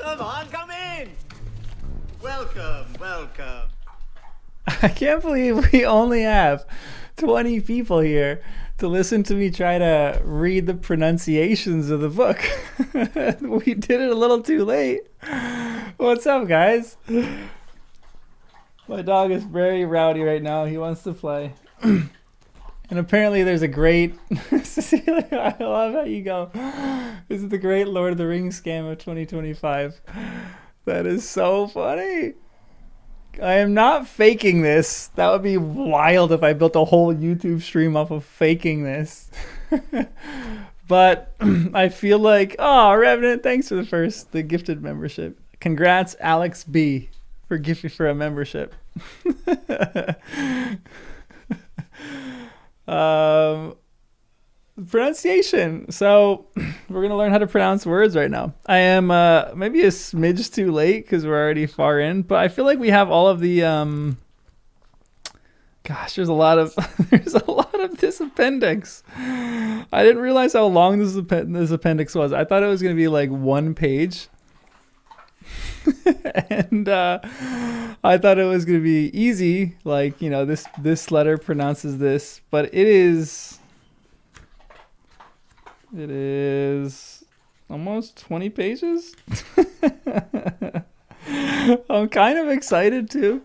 Come on, come in. Welcome, welcome. I can't believe we only have 20 people here to listen to me try to read the pronunciations of the book. We did it a little too late. What's up, guys? My dog is very rowdy right now. He wants to play. And apparently there's a great... Cecilia, I love how you go. This is the great Lord of the Rings scam of 2025. That is so funny. I am not faking this. That would be wild if I built a whole YouTube stream off of faking this. But I feel like, oh, Revenant, thanks for the gifted membership. Congrats, Alex B, for gifting for a membership. Pronunciation. So we're gonna learn how to pronounce words right now. I am maybe a smidge too late because we're already far in, but I feel like we have all of the gosh, there's a lot of this appendix. I didn't realize how long this appendix was. I thought it was gonna be like one page. And I thought it was gonna be easy, like, you know, this letter pronounces this, but it is almost 20 pages. I'm kind of excited too.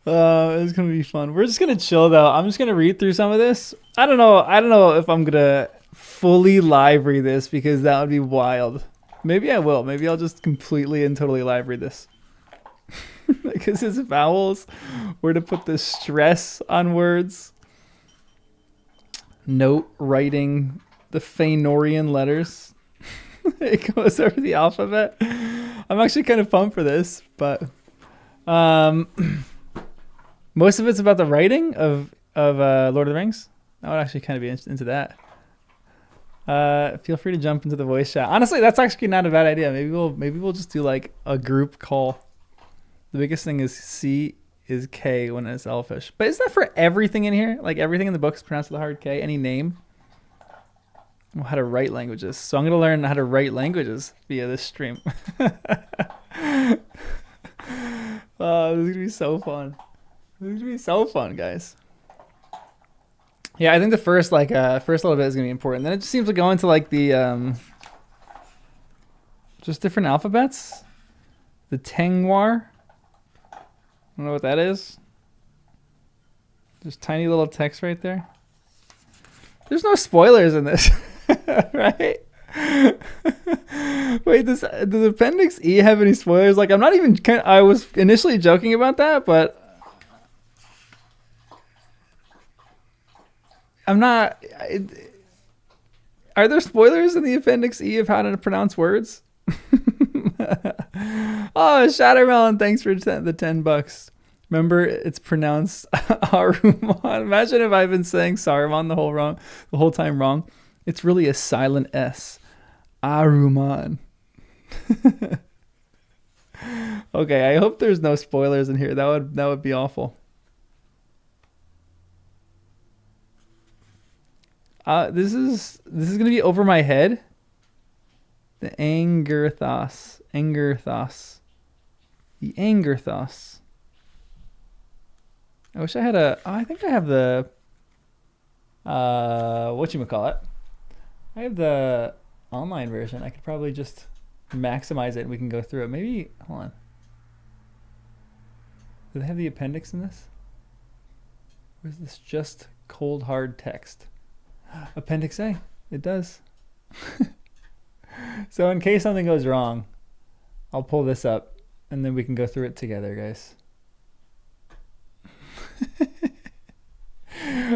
It's gonna be fun. We're just gonna chill though. I'm just gonna read through some of this. I don't know if I'm gonna fully live read this because that would be wild. Maybe I will. Maybe I'll just completely and totally live read this. Because it's vowels, where to put the stress on words. Note writing the Fëanorian letters. It goes over the alphabet. I'm actually kind of pumped for this, but most of it's about the writing of Lord of the Rings. I would actually kind of be into that. Feel free to jump into the voice chat. Honestly, that's actually not a bad idea. Maybe we'll just do like a group call. The biggest thing is C is K when it's Elfish. But is that for everything in here? Like everything in the book is pronounced with a hard K? Any name? Well, how to write languages. So I'm going to learn how to write languages via this stream. Oh, this is going to be so fun. This is going to be so fun, guys. Yeah, I think the first little bit is going to be important. Then it just seems to go into like the just different alphabets. The Tengwar. I don't know what that is. Just tiny little text right there. There's no spoilers in this, right? Wait, does Appendix E have any spoilers? Like, I'm not even. I was initially joking about that, but I'm not. Are there spoilers in the Appendix E of how to pronounce words? Oh, Shattermelon, thanks for the $10. Remember, it's pronounced Aruman. Imagine if I've been saying Saruman the whole time wrong. It's really a silent S. Aruman. Okay, I hope there's no spoilers in here. That would be awful. This is gonna be over my head. The Angerthos. The Angerthos. I wish I had I think I have the whatchamacallit. I have the online version. I could probably just maximize it and we can go through it. Maybe, hold on. Do they have the appendix in this? Or is this just cold hard text? Appendix A. It does. So in case something goes wrong, I'll pull this up and then we can go through it together, guys.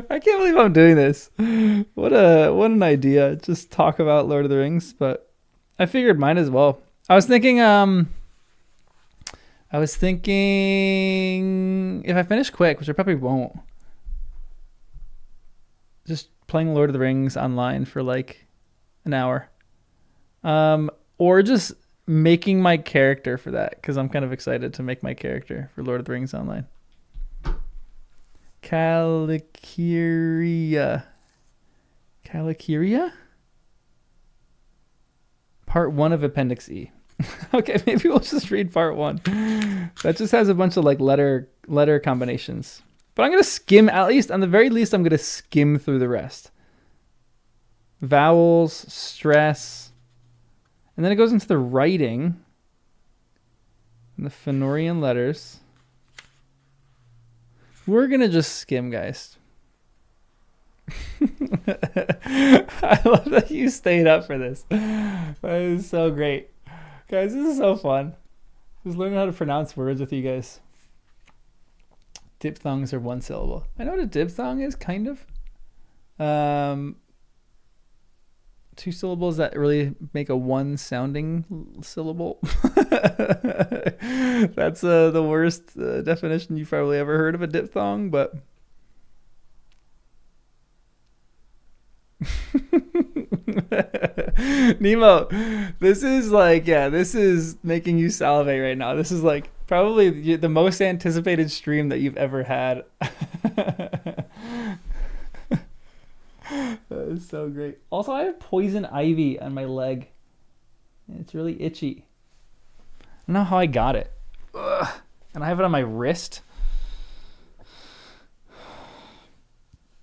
I can't believe I'm doing this. What an idea. Just talk about Lord of the Rings, but I figured might as well. I was thinking if I finish quick, which I probably won't, just playing Lord of the Rings online for like an hour. Or just making my character for that, because I'm kind of excited to make my character for Lord of the Rings online. Calicuria. Part 1 of Appendix E. Okay, maybe we'll just read part 1. That just has a bunch of like letter combinations. But I'm going to skim, at least, on the very least, I'm going to skim through the rest. Vowels, stress. And then it goes into the writing. And the Fenorian letters. We're going to just skim, guys. I love that you stayed up for this. That is so great. Guys, this is so fun. Just learning how to pronounce words with you guys. Dipthongs are 1 syllable. I know what a diphthong is, kind of. 2 syllables that really make a 1 sounding syllable. That's the worst definition you've probably ever heard of a diphthong, but Nemo, this is like, yeah, this is making you salivate right now. This is like probably the most anticipated stream that you've ever had. That is so great. Also, I have poison ivy on my leg. It's really itchy. I don't know how I got it. Ugh. And I have it on my wrist.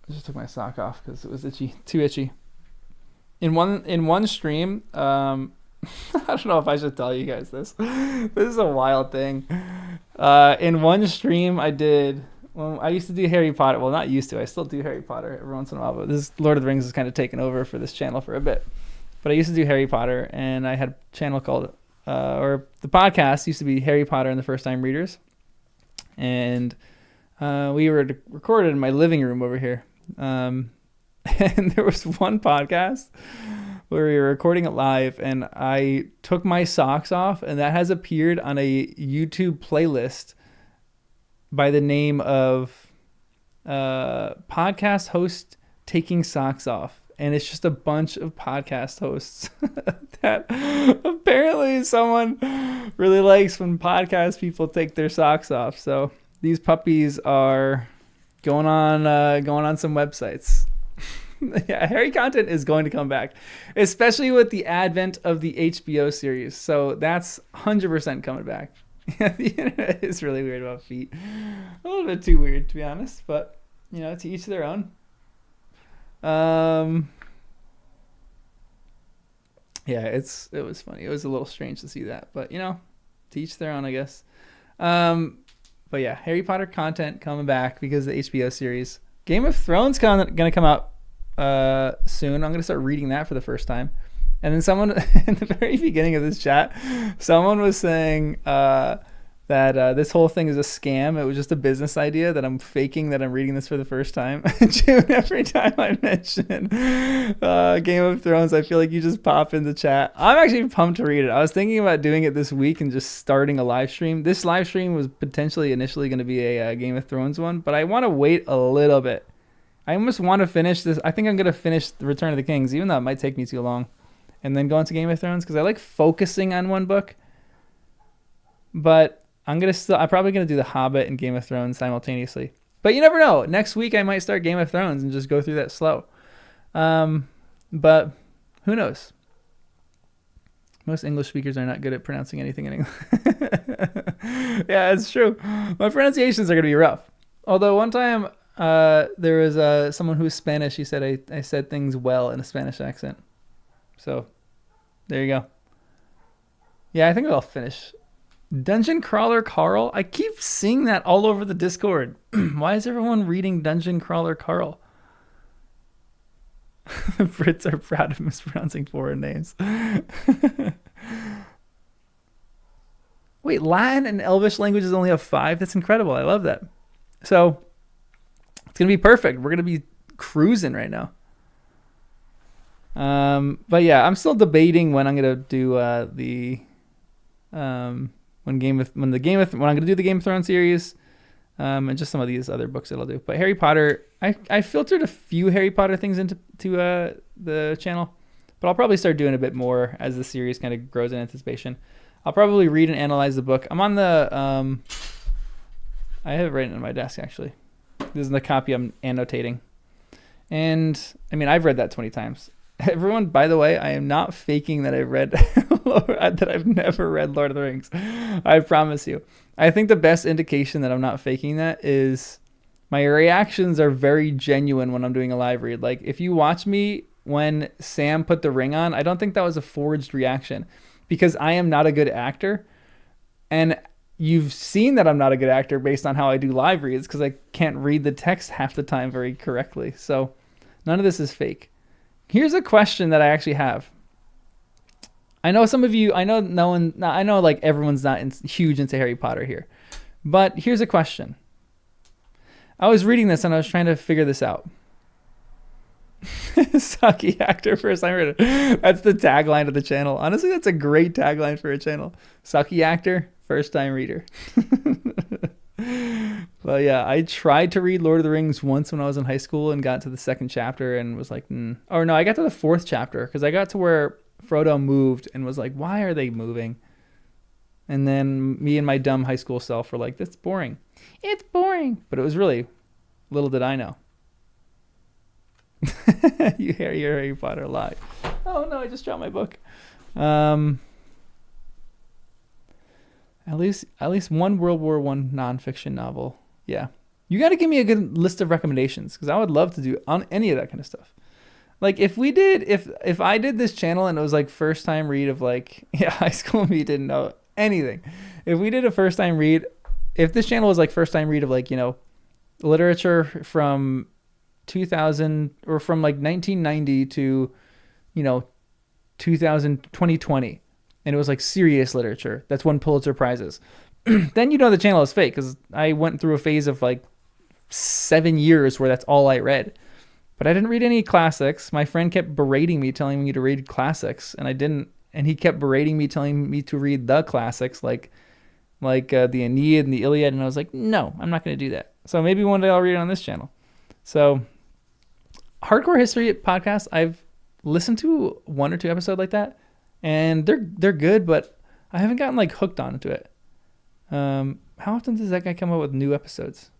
I just took my sock off because it was itchy, too itchy. In one stream, I don't know if I should tell you guys this. This is a wild thing. In one stream, I used to do Harry Potter. Well, not used to. I still do Harry Potter every once in a while. But this Lord of the Rings has kind of taken over for this channel for a bit. But I used to do Harry Potter, and I had a channel called, or the podcast used to be Harry Potter and the First Time Readers. And we were recorded in my living room over here. And there was one podcast where we were recording it live, and I took my socks off, and that has appeared on a YouTube playlist by the name of podcast host taking socks off. And it's just a bunch of podcast hosts that apparently someone really likes when podcast people take their socks off. So these puppies are going on some websites. Yeah, Harry content is going to come back, especially with the advent of the HBO series. So that's 100% coming back. Yeah, the internet is really weird about feet. A little bit too weird, to be honest, but to each their own. Yeah, it was funny. It was a little strange to see that, but to each their own, I guess. But yeah, Harry Potter content coming back because of the HBO series. Game of Thrones gonna come out soon. I'm gonna start reading that for the first time. And then someone in the very beginning of this chat, someone was saying that this whole thing is a scam. It was just a business idea that I'm faking that I'm reading this for the first time. June, every time I mention Game of Thrones, I feel like you just pop in the chat. I'm actually pumped to read it. I was thinking about doing it this week and just starting a live stream. This live stream was potentially initially going to be a Game of Thrones one, but I want to wait a little bit. I almost want to finish this. I think I'm going to finish The Return of the Kings, even though it might take me too long, and then go into Game of Thrones because I like focusing on one book. But I'm probably gonna do The Hobbit and Game of Thrones simultaneously. But you never know. Next week I might start Game of Thrones and just go through that slow. But who knows? Most English speakers are not good at pronouncing anything in English. Yeah, it's true. My pronunciations are gonna be rough. Although one time there was someone who was Spanish. He said I said things well in a Spanish accent. So there you go. Yeah, I think I'll finish. Dungeon Crawler Carl? I keep seeing that all over the Discord. Why is everyone reading Dungeon Crawler Carl? The Brits are proud of mispronouncing foreign names. Wait, Latin and Elvish languages only have 5? That's incredible. I love that. So it's going to be perfect. We're going to be cruising right now. But yeah, I'm still debating when I'm going to do when I'm going to do the Game of Thrones series, and just some of these other books that I'll do. But Harry Potter, I filtered a few Harry Potter things into the channel, but I'll probably start doing a bit more as the series kind of grows in anticipation. I'll probably read and analyze the book. I'm on the, I have it right on my desk actually. This is the copy I'm annotating. And I mean, I've read that 20 times. Everyone, by the way, I am not faking that I've read that I've never read Lord of the Rings. I promise you. I think the best indication that I'm not faking that is my reactions are very genuine when I'm doing a live read. Like, if you watch me when Sam put the ring on, I don't think that was a forged reaction, because I am not a good actor. And you've seen that I'm not a good actor based on how I do live reads, because I can't read the text half the time very correctly. So none of this is fake. Here's a question that I actually have. I know some of you, I know no one, I know like everyone's not huge into Harry Potter here, but here's a question. I was reading this and I was trying to figure this out. Sucky actor, first time reader. That's the tagline of the channel. Honestly, that's a great tagline for a channel. Sucky actor, first time reader. But yeah, I tried to read Lord of the Rings once when I was in high school and got to the second chapter and was like, or no, I got to the fourth chapter because I got to where Frodo moved and was like, why are they moving? And then me and my dumb high school self were like, that's boring. It's boring. But it was really, little did I know. You hear your Harry Potter lie. Oh no, I just dropped my book. At least one World War I nonfiction novel. Yeah. You got to give me a good list of recommendations, because I would love to do on any of that kind of stuff. Like if I did this channel and it was like first time read of like, yeah, high school me didn't know anything. If we did a first time read, if this channel was like first time read of like, you know, literature from 2000 or from like 1990 to, you know, 2020, and it was like serious literature that's won Pulitzer Prizes, then you know the channel is fake, because I went through a phase of like 7 years where that's all I read. But I didn't read any classics. My friend kept berating me, telling me to read classics, and I didn't. And he kept berating me, telling me to read the classics like the Aeneid and the Iliad, and I was like, no, I'm not going to do that. So maybe one day I'll read it on this channel. So Hardcore History podcast, I've listened to 1 or 2 episodes like that, and they're good, but I haven't gotten like hooked onto it. How often does that guy come up with new episodes?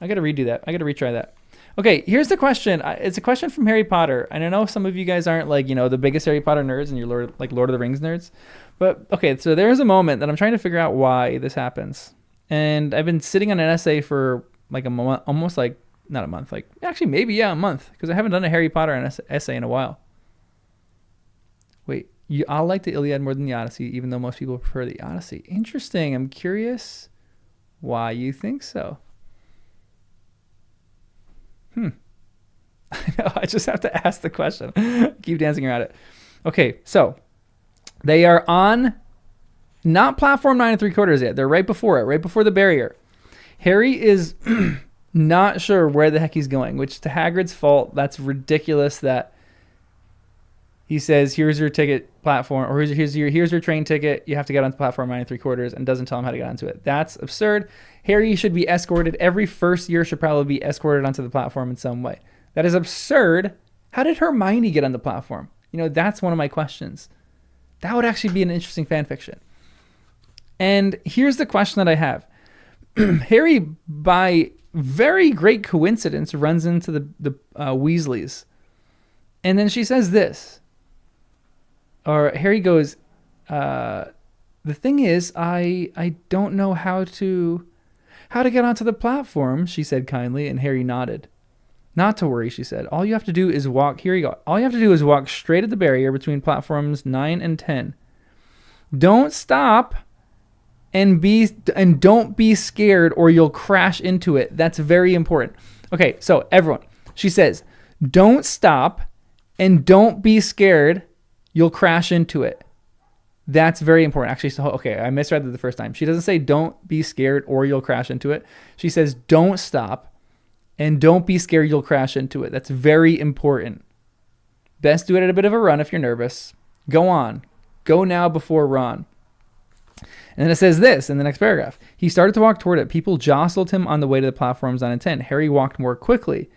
I got to redo that. I got to retry that. Okay, here's the question. It's a question from Harry Potter. And I know some of you guys aren't like, you know, the biggest Harry Potter nerds and you're Lord of the Rings nerds. But okay, so there's a moment that I'm trying to figure out why this happens. And I've been sitting on an essay for like a month, almost like, not a month, like actually maybe, yeah, a month. Because I haven't done a Harry Potter essay in a while. Wait, I'll like the Iliad more than the Odyssey, even though most people prefer the Odyssey. Interesting. I'm curious why you think so. I know, I just have to ask the question. Keep dancing around it. Okay, so they are on not platform 9 3/4 yet. They're right before it, right before the barrier. Harry is not sure where the heck he's going, which to Hagrid's fault, that's ridiculous that he says, here's your ticket platform, or here's your train ticket. You have to get onto platform 9 3/4 and doesn't tell him how to get onto it. That's absurd. Harry should be escorted. Every first year should probably be escorted onto the platform in some way. That is absurd. How did Hermione get on the platform? You know, that's one of my questions. That would actually be an interesting fan fiction. And here's the question that I have. Harry, by very great coincidence, runs into the Weasleys. And then she says this. Or Harry goes, the thing is, I don't know how to get onto the platform, she said kindly, and Harry nodded. Not to worry, she said. All you have to do is walk, here you go. All you have to do is walk straight at the barrier between platforms 9 and 10. Don't stop and don't be scared or you'll crash into it. That's very important. Okay, so everyone, she says, don't stop and don't be scared. You'll crash into it. That's very important. Actually, so okay, I misread it the first time. She doesn't say don't be scared or you'll crash into it. She says don't stop and don't be scared, you'll crash into it. That's very important. Best do it at a bit of a run if you're nervous. Go on. Go now before Ron. And then it says this in the next paragraph. He started to walk toward it. People jostled him on the way to the platforms 9 and 10. Harry walked more quickly.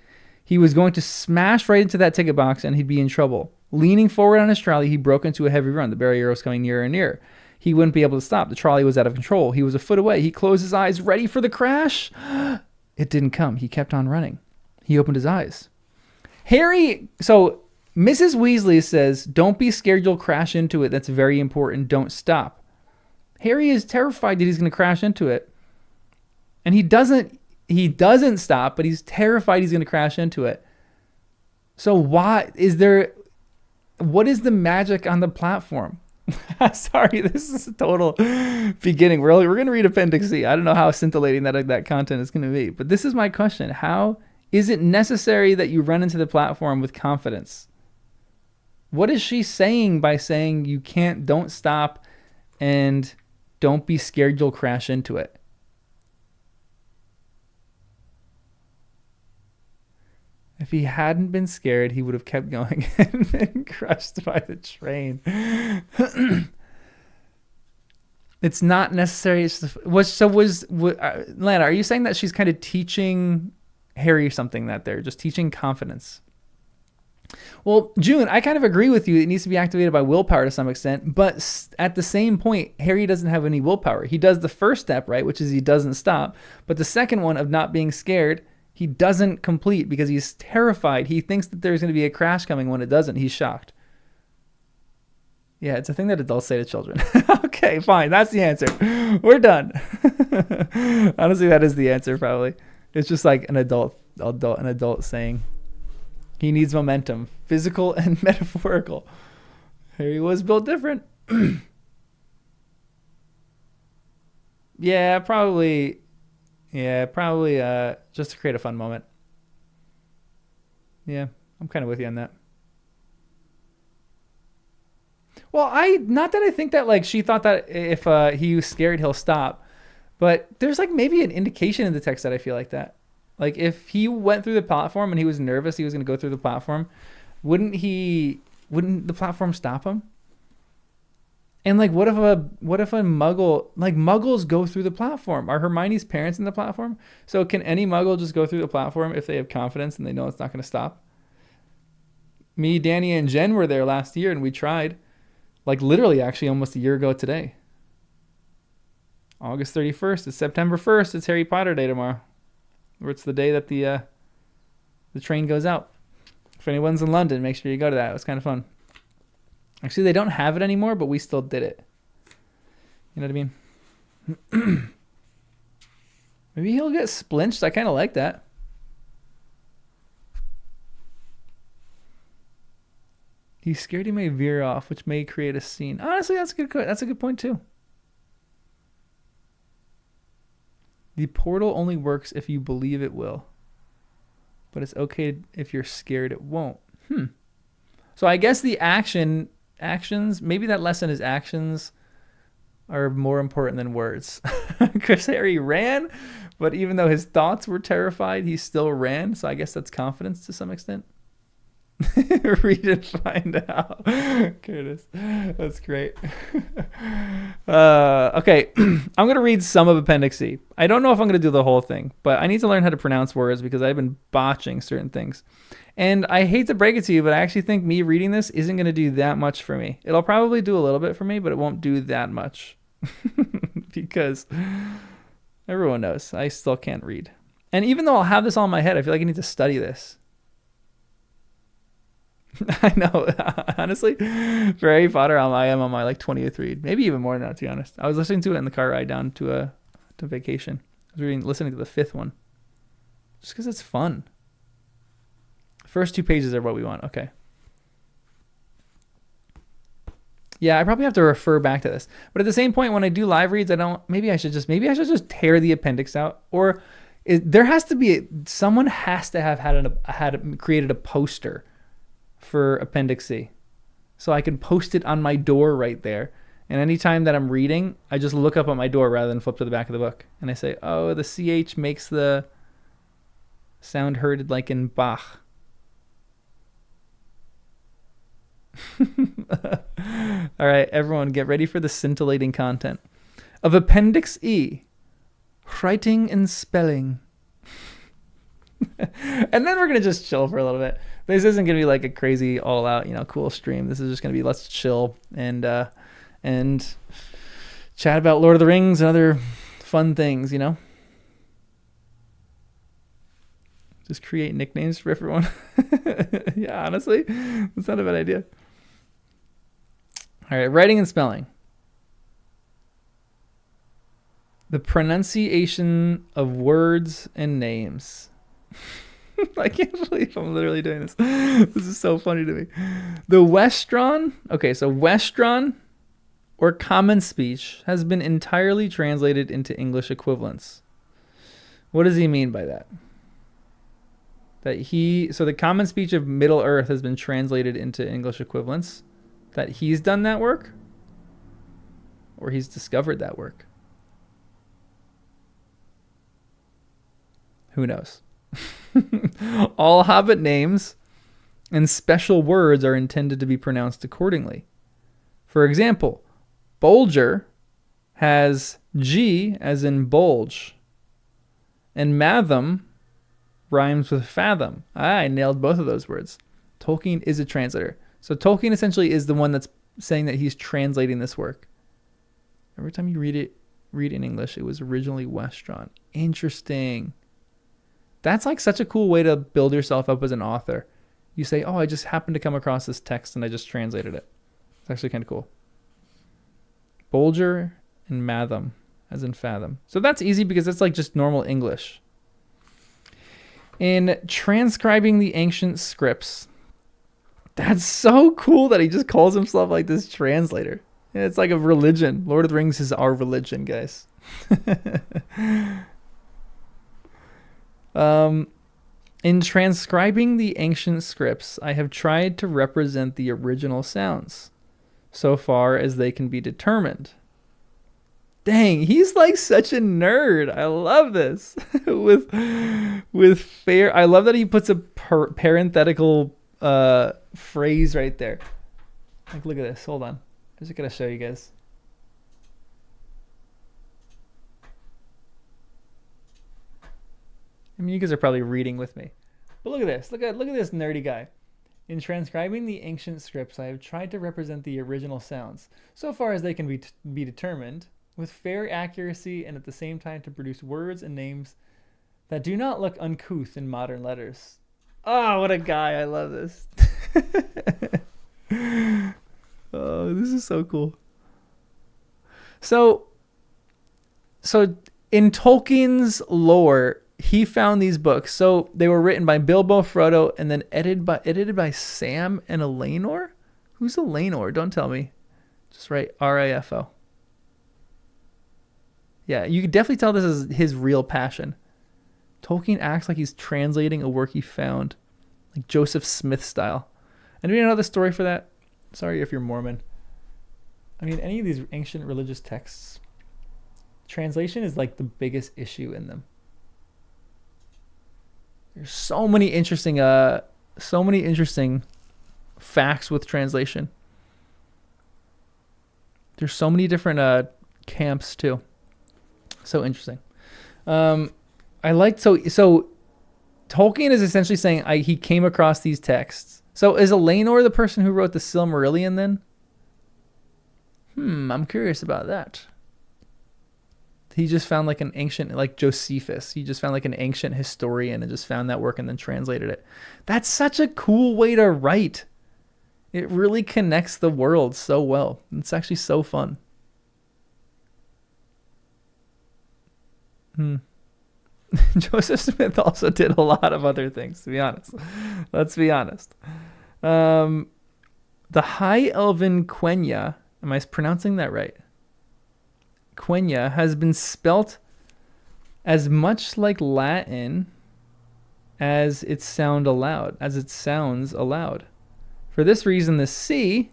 He was going to smash right into that ticket box and he'd be in trouble. Leaning forward on his trolley, he broke into a heavy run. The barrier was coming nearer and nearer. He wouldn't be able to stop. The trolley was out of control. He was a foot away. He closed his eyes, ready for the crash. It didn't come. He kept on running. He opened his eyes. Harry, so Mrs. Weasley says, don't be scared you'll crash into it. That's very important. Don't stop. Harry is terrified that he's going to crash into it. And he doesn't stop, but he's terrified he's going to crash into it. So what is the magic on the platform? Sorry, this is a total beginning. We're going to read Appendix E. I don't know how scintillating that content is going to be, but this is my question. How is it necessary that you run into the platform with confidence? What is she saying by saying don't stop and don't be scared you'll crash into it? If he hadn't been scared, he would have kept going and been crushed by the train. It's not necessary. Lana, are you saying that she's kind of teaching Harry something that they're just teaching confidence? Well, June, I kind of agree with you. It needs to be activated by willpower to some extent, but at the same point, Harry doesn't have any willpower. He does the first step, right, which is he doesn't stop, but the second one of not being scared, he doesn't complete because he's terrified. He thinks that there's going to be a crash coming. When it doesn't, he's shocked. Yeah, it's a thing that adults say to children. Okay, fine. That's the answer. We're done. Honestly, that is the answer probably. It's just like an adult saying. He needs momentum, physical and metaphorical. Harry was built different. Yeah, probably just to create a fun moment. Yeah, I'm kind of with you on that. Well, not that I think that like she thought that if he was scared, he'll stop. But there's like maybe an indication in the text that I feel like that. Like if he went through the platform and he was nervous, he was going to go through the platform, wouldn't the platform stop him? And like, what if a muggle, like muggles go through the platform? Are Hermione's parents in the platform? So can any muggle just go through the platform if they have confidence and they know it's not going to stop? Me, Danny, and Jen were there last year and we tried. Like literally actually almost a year ago today. August 31st. It's September 1st. It's Harry Potter Day tomorrow. Or it's the day that the train goes out. If anyone's in London, make sure you go to that. It was kind of fun. Actually, they don't have it anymore, but we still did it. You know what I mean? Maybe he'll get splinched. I kind of like that. He's scared he may veer off, which may create a scene. Honestly, that's a good point too. The portal only works if you believe it will. But it's okay if you're scared it won't. So I guess the actions, maybe that lesson is actions are more important than words. Because Harry ran, but even though his thoughts were terrified, he still ran. So I guess that's confidence to some extent. Read and find out. Curtis, that's great. Okay, I'm going to read some of Appendix E. I don't know if I'm going to do the whole thing, but I need to learn how to pronounce words because I've been botching certain things. And I hate to break it to you, but I actually think me reading this isn't going to do that much for me. It'll probably do a little bit for me, but it won't do that much. Because everyone knows I still can't read. And even though I'll have this all in my head, I feel like I need to study this. I know. Honestly, for Harry Potter, I am on my like 20th read. Maybe even more than that, to be honest. I was listening to it in the car ride down to vacation. I was listening to the 5th one. Just because it's fun. First 2 pages are what we want. Okay. Yeah, I probably have to refer back to this. But at the same point, when I do live reads, maybe I should just tear the appendix out. Or someone has to have had created a poster for Appendix E. So I can post it on my door right there. And anytime that I'm reading, I just look up at my door rather than flip to the back of the book. And I say, oh, the CH makes the sound heard like in Bach. All right, everyone, get ready for the scintillating content of Appendix E. Writing and spelling. And then we're going to just chill for a little bit. This isn't going to be like a crazy all out, cool stream. This is just going to be let's chill and chat about Lord of the Rings and other fun things, Just create nicknames for everyone. Yeah, honestly, that's not a bad idea. All right, writing and spelling. The pronunciation of words and names. I can't believe I'm literally doing this. This is so funny to me. The Westron, okay, so Westron or common speech has been entirely translated into English equivalents. What does he mean by that? So the common speech of Middle Earth has been translated into English equivalents. That he's done that work? Or he's discovered that work? Who knows? All Hobbit names and special words are intended to be pronounced accordingly. For example, Bolger has G as in bulge, and Matham rhymes with fathom. I nailed both of those words. Tolkien is a translator. So Tolkien essentially is the one that's saying that he's translating this work. Every time you read in English, it was originally Westron. Interesting. That's like such a cool way to build yourself up as an author. You say, oh, I just happened to come across this text and I just translated it. It's actually kind of cool. Bolger and Matham, as in fathom. So that's easy because it's like just normal English. In transcribing the ancient scripts, that's so cool that he just calls himself like this translator. It's like a religion. Lord of the Rings is our religion, guys. In transcribing the ancient scripts, I have tried to represent the original sounds, so far as they can be determined. Dang, he's like such a nerd. I love this. with fair, I love that he puts a parenthetical phrase right there. Like, look at this. Hold on. I'm just gonna show you guys. I mean, you guys are probably reading with me, but look at this. Look at this nerdy guy. In transcribing the ancient scripts, I have tried to represent the original sounds, so far as they can be determined, with fair accuracy, and at the same time to produce words and names that do not look uncouth in modern letters. Oh, what a guy. I love this. Oh, this is so cool. So in Tolkien's lore, he found these books. So they were written by Bilbo, Frodo, and then edited by Sam and Elanor. Who's Elanor? Don't tell me. Just write Rafo. Yeah, you could definitely tell this is his real passion. Tolkien acts like he's translating a work he found, like Joseph Smith style. Anybody know the story for that? Sorry if you're Mormon. I mean, any of these ancient religious texts, translation is like the biggest issue in them. There's so many interesting facts with translation. There's so many different camps too. So interesting. I like so Tolkien is essentially saying he came across these texts. So is Elanor the person who wrote the Silmarillion then? I'm curious about that. He just found like an ancient, like Josephus. He just found like an ancient historian and just found that work and then translated it. That's such a cool way to write. It really connects the world so well. It's actually so fun. Joseph Smith also did a lot of other things, to be honest. Let's be honest. The High Elven Quenya, am I pronouncing that right? Quenya has been spelt as much like Latin as it sounds aloud. For this reason, the C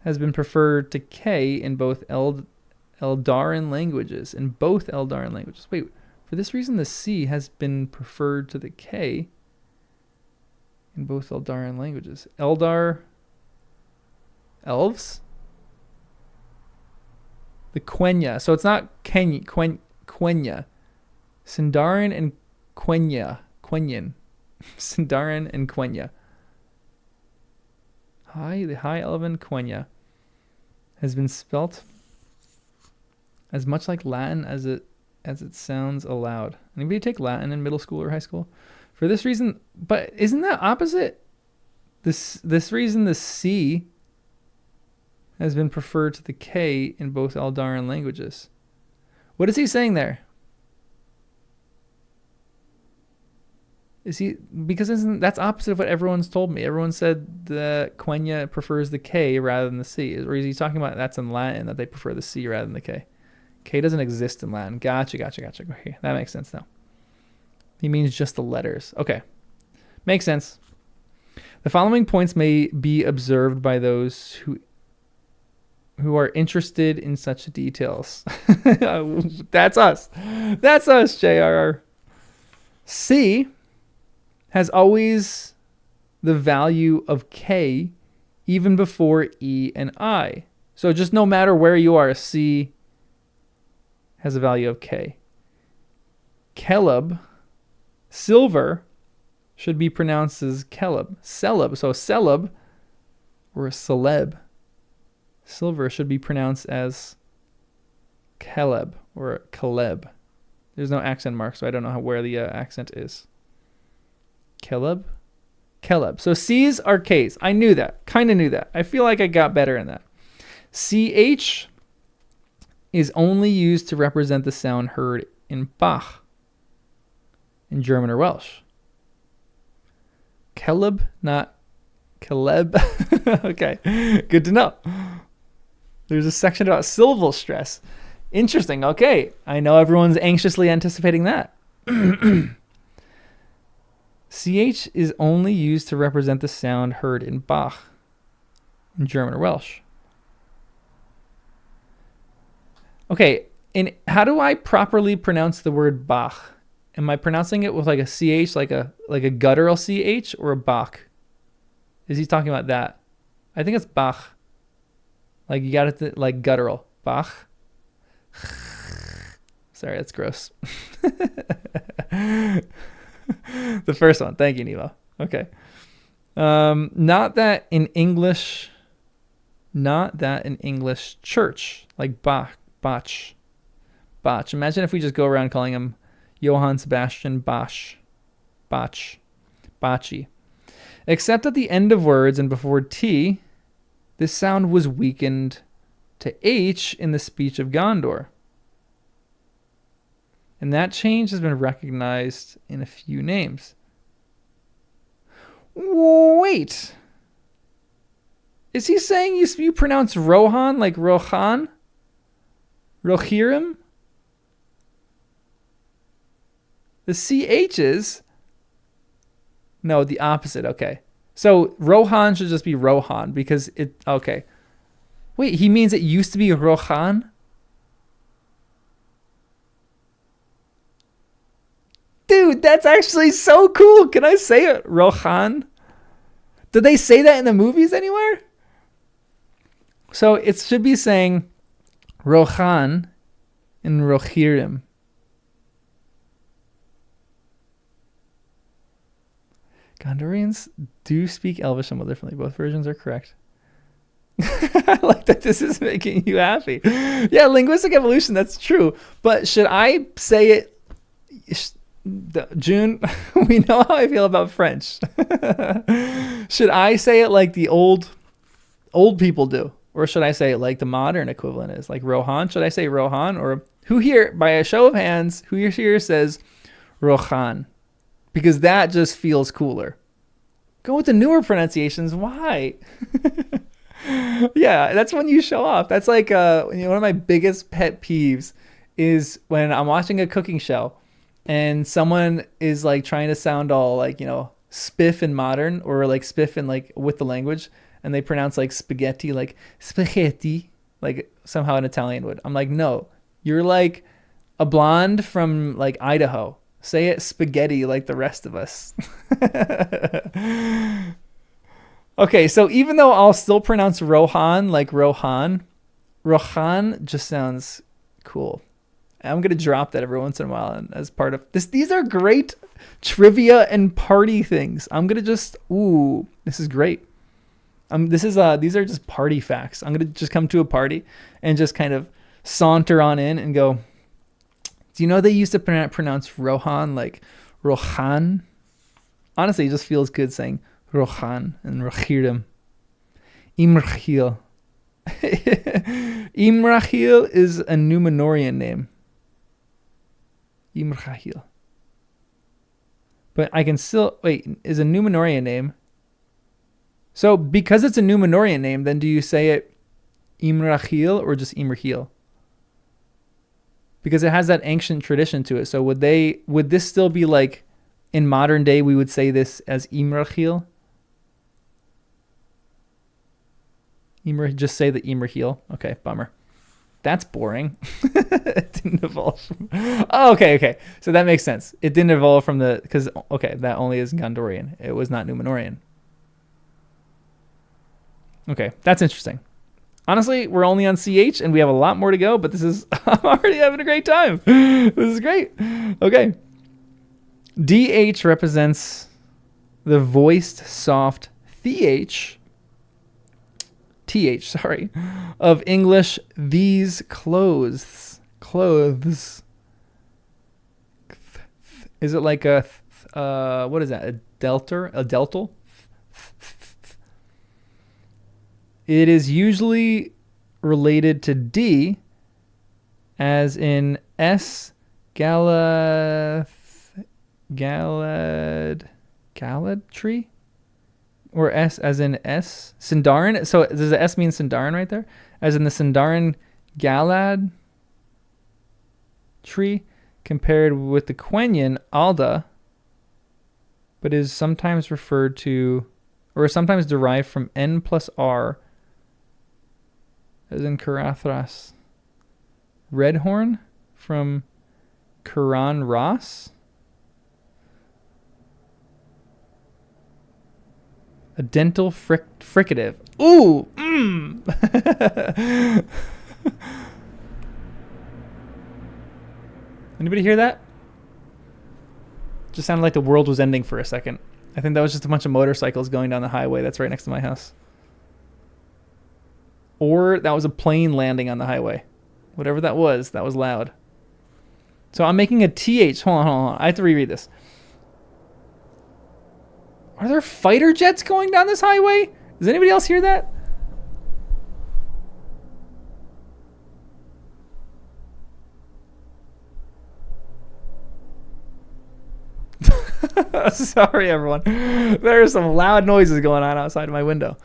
has been preferred to K in both Eldarin languages. Wait, for this reason, the C has been preferred to the K in both Eldarin languages. Eldar elves? The Quenya. So it's not Quenya. Sindarin and Quenya. Quenyan. Sindarin and Quenya. The High Elven Quenya has been spelt as much like Latin as it sounds aloud. Anybody take Latin in middle school or high school? For this reason, but isn't that opposite? This reason the C has been preferred to the K in both Eldarin languages. What is he saying there? Because that's opposite of what everyone's told me. Everyone said the Quenya prefers the K rather than the C. Or is he talking about that's in Latin, that they prefer the C rather than the K? K doesn't exist in Latin. Gotcha. Okay, that makes sense now. He means just the letters. Okay, makes sense. The following points may be observed by those who are interested in such details. That's us. That's us, JRR. C has always the value of K even before E and I. So just no matter where you are, C has a value of K. Keleb, silver, should be pronounced as Keleb. Celeb, so celeb or celeb. Silver should be pronounced as Keleb or Caleb. There's no accent mark, so I don't know where the accent is. Keleb? Keleb. So C's are K's. I knew that. Kind of knew that. I feel like I got better in that. CH is only used to represent the sound heard in Bach in German or Welsh. Keleb, not Caleb. Okay, good to know. There's a section about syllable stress. Interesting. Okay, I know everyone's anxiously anticipating that. CH is only used to represent the sound heard in Bach in German or Welsh. Okay, and how do I properly pronounce the word Bach? Am I pronouncing it with like a CH, like a guttural CH, or a Bach? Is he talking about that? I think it's Bach. Like you got it like guttural. Bach. Sorry, that's gross. The first one. Thank you, Nevo. Okay. Not that in English church, like Bach. Imagine if we just go around calling him Johann Sebastian Bach. Bachi. Except at the end of words and before T, this sound was weakened to H in the speech of Gondor. And that change has been recognized in a few names. Wait. Is he saying you pronounce Rohan like Rohan? Rohirrim? The CHs? No, the opposite. Okay. So Rohan should just be Rohan because it... Okay. Wait, he means it used to be Rohan? Dude, that's actually so cool. Can I say it? Rohan? Did they say that in the movies anywhere? So it should be saying Rohan and Rohirrim. Gondorians do speak Elvish somewhat differently. Both versions are correct. I like that this is making you happy. Yeah, linguistic evolution, that's true. But should I say it... June, we know how I feel about French. Should I say it like the old people do? Or should I say it like the modern equivalent is? Like Rohan? Should I say Rohan? Or who here, by a show of hands, who here says Rohan? Because that just feels cooler. Go with the newer pronunciations. Why? Yeah, that's when you show off. That's like one of my biggest pet peeves is when I'm watching a cooking show and someone is like trying to sound all like, spiff and modern or like spiff and like with the language, and they pronounce like spaghetti like spaghetti, like somehow an Italian would. I'm like, no, you're like a blonde from like Idaho. Say it spaghetti like the rest of us. Okay, so even though I'll still pronounce Rohan like Rohan, Rohan just sounds cool. I'm going to drop that every once in a while and as part of this. These are great trivia and party things. I'm going to just, this is great. These are just party facts. I'm going to just come to a party and just kind of saunter on in and go, Do you know they used to pronounce Rohan like Rohan? Honestly, it just feels good saying Rohan and Rohirrim. Imrahil. Imrahil is a Númenórean name. Imrahil. But I can still... Wait, is a Númenórean name. So because it's a Númenórean name, then do you say it Imrahil or just Imrahil? Because it has that ancient tradition to it. So would this still be like, in modern day, we would say this as Imrahil? Just say the Imrahil. Okay, bummer. That's boring. It didn't evolve from... Oh, okay. So that makes sense. It didn't evolve from the... Because, okay, that only is Gondorian. It was not Númenórean. Okay, that's interesting. Honestly, we're only on CH and we have a lot more to go, but this is... I'm already having a great time. This is great. Okay. DH represents the voiced soft TH of English these clothes. Is it like a what is that? A deltal? It is usually related to D, as in S galadtree, or S as in S Sindarin. So does the S mean Sindarin right there? As in the Sindarin galad tree, compared with the Quenyan alda, but is sometimes referred to, or sometimes derived from N plus R, as in Carathras. Redhorn from Quran Ras. A dental fricative. Ooh! Anybody hear that? Just sounded like the world was ending for a second. I think that was just a bunch of motorcycles going down the highway that's right next to my house. Or that was a plane landing on the highway. Whatever that was loud. So I'm making a TH. Hold on. I have to reread this. Are there fighter jets going down this highway? Does anybody else hear that? Sorry, everyone. There are some loud noises going on outside of my window.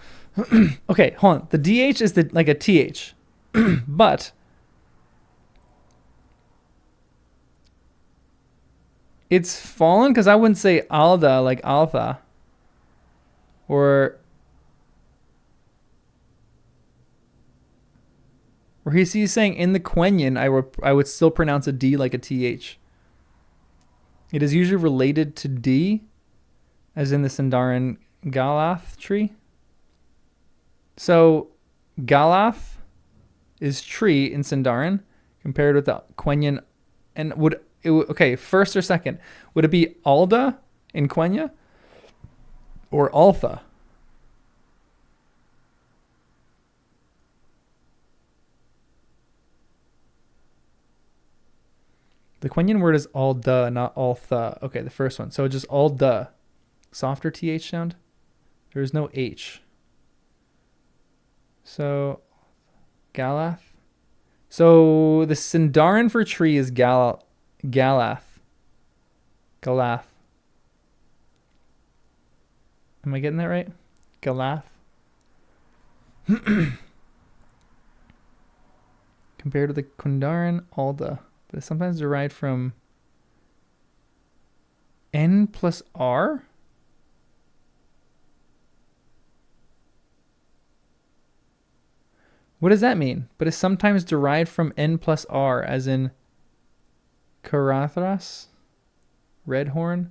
Okay, hold on. The DH is like a TH. But it's fallen because I wouldn't say Alda like Alpha. Or he's saying in the Quenyan, I would still pronounce a D like a TH. It is usually related to D, as in the Sindarin Galath tree. So Galath is tree in Sindarin compared with the Quenyan. And okay, first or second, would it be Alda in Quenya or Altha? The Quenyan word is Alda, not Altha. Okay, the first one. So just Alda. Softer TH sound. There is no H. So Galath. So the Sindarin for tree is Galath. Galath. Am I getting that right? Galath. Compared to the Kundaran Alda. But it's sometimes derived from N plus R? What does that mean? But it's sometimes derived from N plus R, as in Karathras, Redhorn,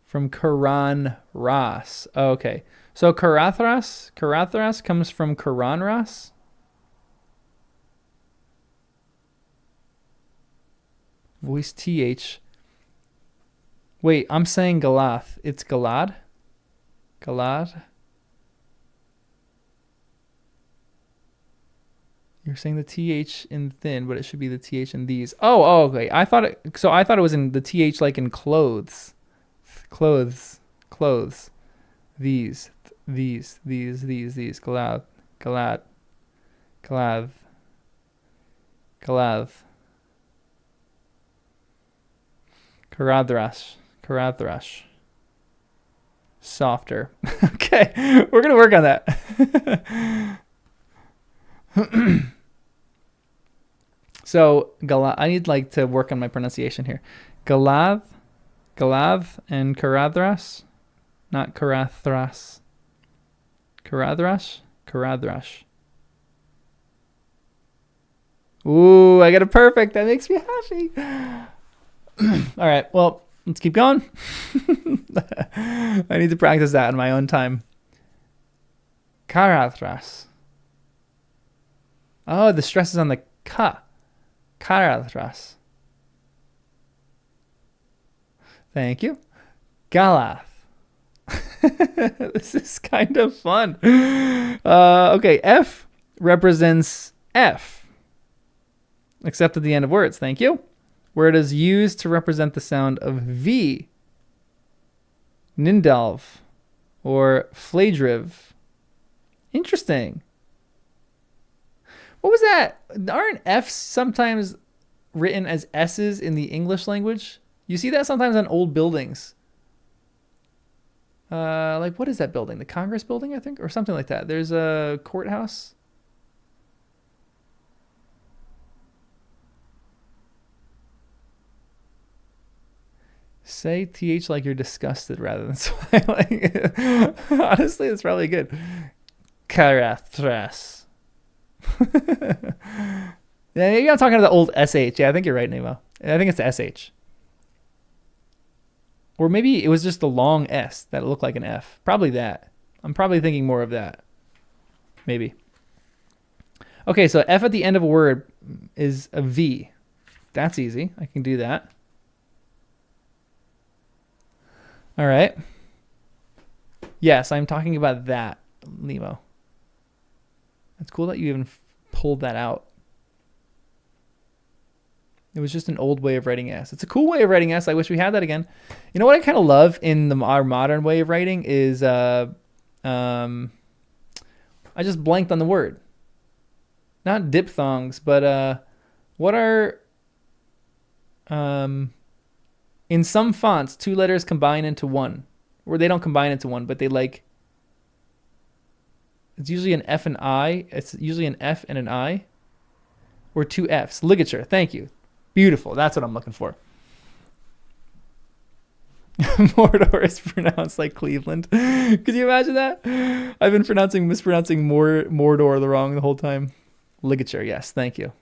from Quran Ras. Oh, okay. So Karathras comes from Quran Ras. Voice TH. Wait, I'm saying Galath. It's Galad? Galad? You're saying the TH in thin, but it should be the TH in these. Oh, okay. I thought it was in the TH like in clothes. Clothes. These. Galav. Karathrash. Softer. Okay, we're gonna work on that. So I need like to work on my pronunciation here. Galav, and Karathras, not Karathras. Karathrash. Ooh, I got it perfect. That makes me happy. All right, well, let's keep going. I need to practice that in my own time. Karathras. Oh, the stress is on the ka. Karathras. Thank you. Galath. This is kind of fun. Okay, F represents F, except at the end of words. Thank you. Where it is used to represent the sound of V. Nindalv or Fladriv. Interesting. What was that? Aren't F's sometimes written as S's in the English language? You see that sometimes on old buildings. Like, what is that building? The Congress building, I think, or something like that. There's a courthouse. Say TH like you're disgusted rather than smiling. Honestly, it's probably good. Karathras. Yeah, maybe I'm talking to the old SH. Yeah, I think you're right, Nemo. I think it's the SH. Or maybe it was just the long S that looked like an F. Probably that. I'm probably thinking more of that. Maybe. Okay, so F at the end of a word is a V. That's easy. I can do that. All right. Yes, I'm talking about that, Nemo. It's cool that you even pulled that out. It was just an old way of writing S. It's a cool way of writing S. I wish we had that again. You know what I kind of love in our modern way of writing is I just blanked on the word. Not dipthongs, but what are in some fonts 2 letters combine into one, or they don't combine into one, but they like. It's usually an F and I. It's usually an F and an I, or 2 Fs. Ligature. Thank you. Beautiful. That's what I'm looking for. Mordor is pronounced like Cleveland. Could you imagine that? I've been mispronouncing Mordor the whole time. Ligature. Yes. Thank you.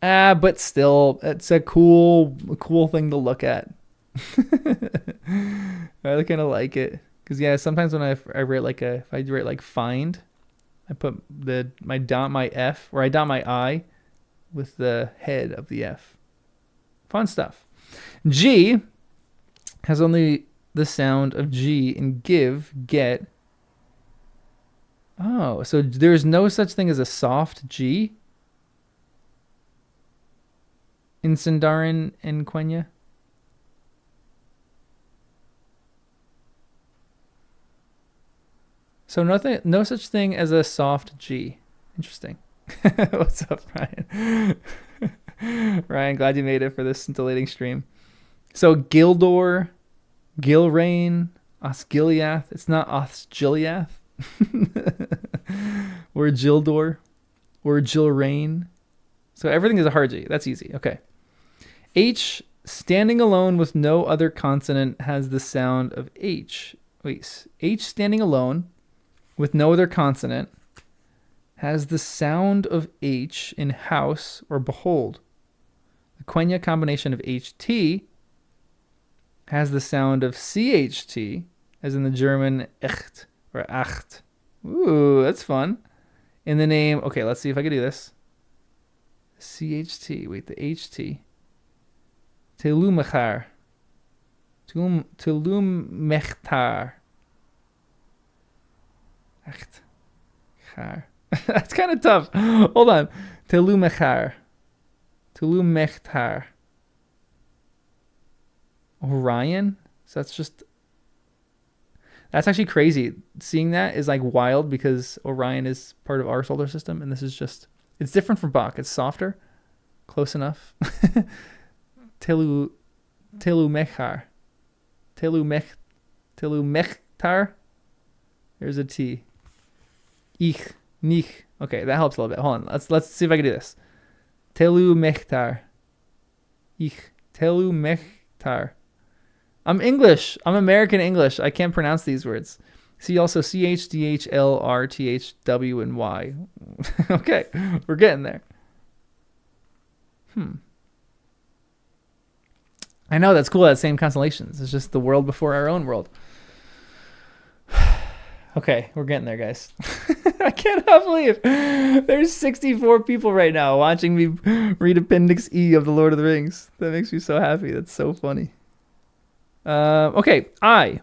But still, it's a cool thing to look at. I kind of like it. Because yeah, sometimes when I write if I write like find, I put my F, or I dot my I with the head of the F. Fun stuff. G has only the sound of G in give, get. Oh, so there's no such thing as a soft G in Sindarin and Quenya? So no such thing as a soft G. Interesting. What's up, Ryan? Ryan, glad you made it for this scintillating stream. So Gildor, Gilrain, Osgiliath. It's not Osgiliath. Or Gildor. Or Gilrain. So everything is a hard G. That's easy. Okay. H, standing alone with no other consonant, has the sound of H. Wait, H standing alone with no other consonant has the sound of H in house or behold. The Quenya combination of HT has the sound of CHT, as in the German echt or acht. Ooh, that's fun. In the name, okay, let's see if I can do this. CHT, wait, the HT. Telumechar. Telumechtar. Echt. Telumechar. That's kind of tough. Hold on. Telumechar. Telumechtar. Orion? So that's actually crazy. Seeing that is like wild because Orion is part of our solar system, and this is just, it's different from Bach. It's softer. Close enough. Telumechar. Telumechtar. There's a T. Ich. Nich. Okay, that helps a little bit. Hold on. Let's see if I can do this. Telumechtar. Ich. Telumechtar. I'm English. I'm American English. I can't pronounce these words. See also CH, DH, L, R, TH, W, and Y. Okay, we're getting there. I know, that's cool. That same constellations. It's just the world before our own world. Okay, we're getting there, guys. I cannot believe there's 64 people right now watching me read Appendix E of The Lord of the Rings. That makes me so happy. That's so funny. Okay, I.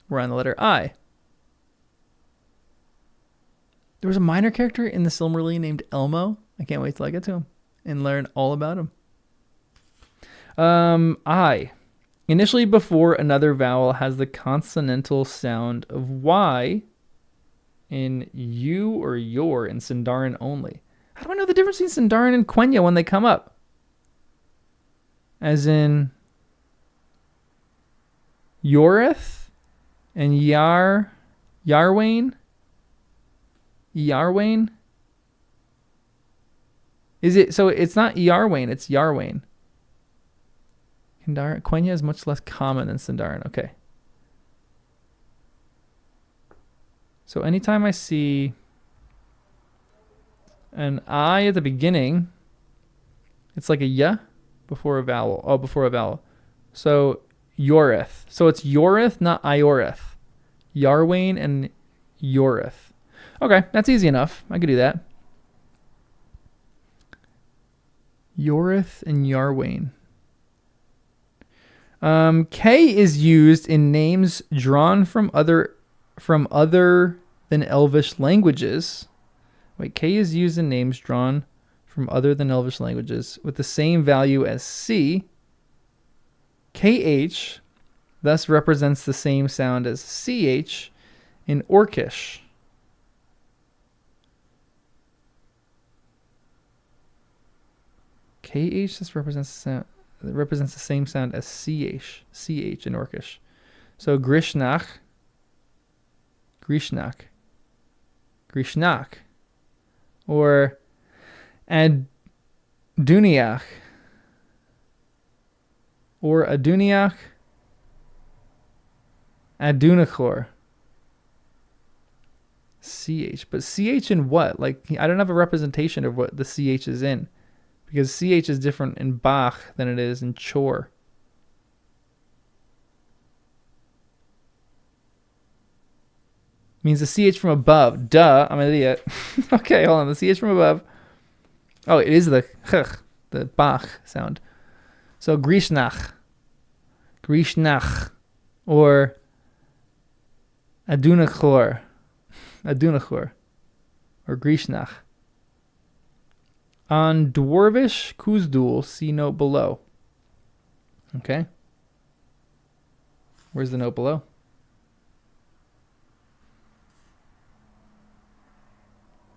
We're on the letter I. There was a minor character in the Silmarillion named Elmo. I can't wait till I get to him and learn all about him. I. Initially before another vowel has the consonantal sound of Y in you or your in Sindarin only. How do I know the difference between Sindarin and Quenya when they come up? As in Yorith and Yarwain? Yarwain? Is it, so it's not Yarwain, it's Yarwain. Quenya is much less common than Sindarin. Okay. So anytime I see an I at the beginning, it's like a Y before a vowel. Oh, before a vowel. So Yorith. So it's Yorith, not Iorith. Yarwain and Yorith. Okay, that's easy enough. I could do that. Yorith and Yarwain. K is used in names drawn from other than Elvish languages. Wait, K is used in names drawn from other than Elvish languages with the same value as C. KH thus represents the same sound as CH in Orcish. KH thus represents the same sound as CH in Orcish. So Grishnach, or Aduniach, or Aduniach, Adunachor. CH, but CH in what? Like, I don't have a representation of what the CH is in. Because CH is different in Bach than it is in Chor. Means the CH from above. Duh, I'm an idiot. Okay, hold on. The CH from above. Oh, it is the ch, the Bach sound. So Grishnach. Or Adunachor. Or Grishnach. On Dwarvish Kuzdul, see note below. Okay. Where's the note below?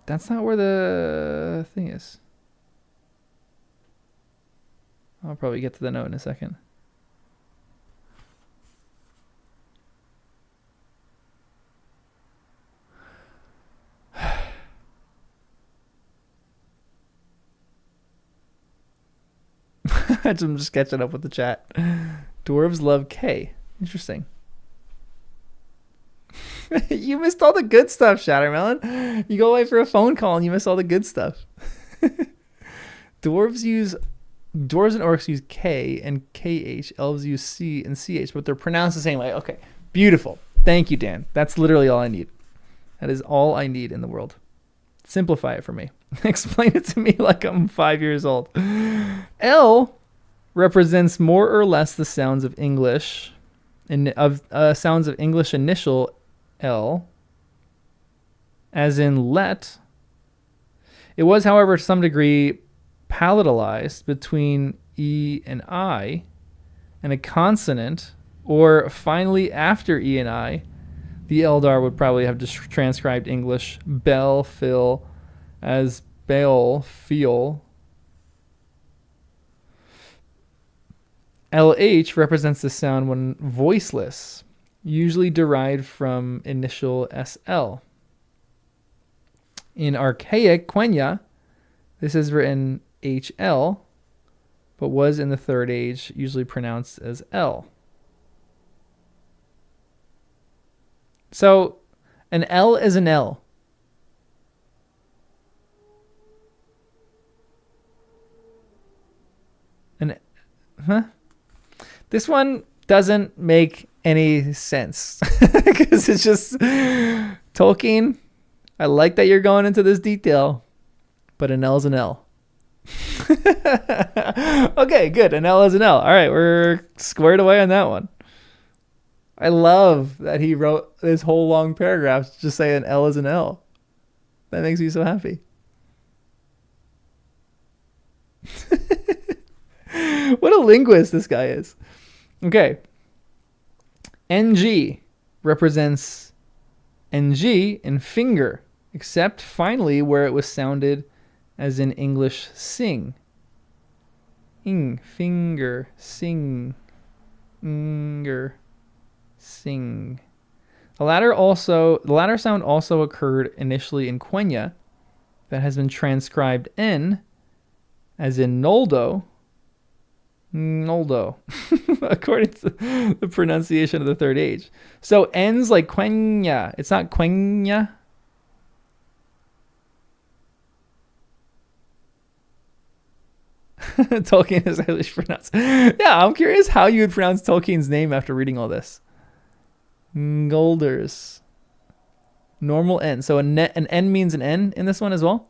That's not where the thing is. I'll probably get to the note in a second. I'm just catching up with the chat. Dwarves love K. Interesting. You missed all the good stuff, Shattermelon. You go away for a phone call and you miss all the good stuff. Dwarves and orcs use K and KH. Elves use C and CH, but they're pronounced the same way. Okay, beautiful. Thank you, Dan. That's literally all I need. That is all I need in the world. Simplify it for me. Explain it to me like I'm 5 years old. L represents more or less the sounds of English sounds of English initial L as in let. It was, however, to some degree palatalized between E and I, and a consonant, or finally after E and I, the Eldar would probably have just transcribed English bell, fill as Beol, feel. LH represents the sound when voiceless, usually derived from initial SL. In archaic Quenya, this is written HL, but was in the Third Age usually pronounced as L. So an L is an L. This one doesn't make any sense because it's just Tolkien. I like that you're going into this detail, but an L is an L. Okay, good. An L is an L. All right, we're squared away on that one. I love that he wrote this whole long paragraph to just say an L is an L. That makes me so happy. What a linguist this guy is. Okay. NG represents NG in finger, except finally where it was sounded as in English sing. Ing, finger, sing, inger, sing. The latter sound also occurred initially in Quenya, that has been transcribed N as in Noldo, according to the pronunciation of the Third Age. So N's like Quenya. It's not Quenya. Tolkien is English pronounced. Yeah, I'm curious how you would pronounce Tolkien's name after reading all this. Ngolders. Normal N. So an N means an N in this one as well?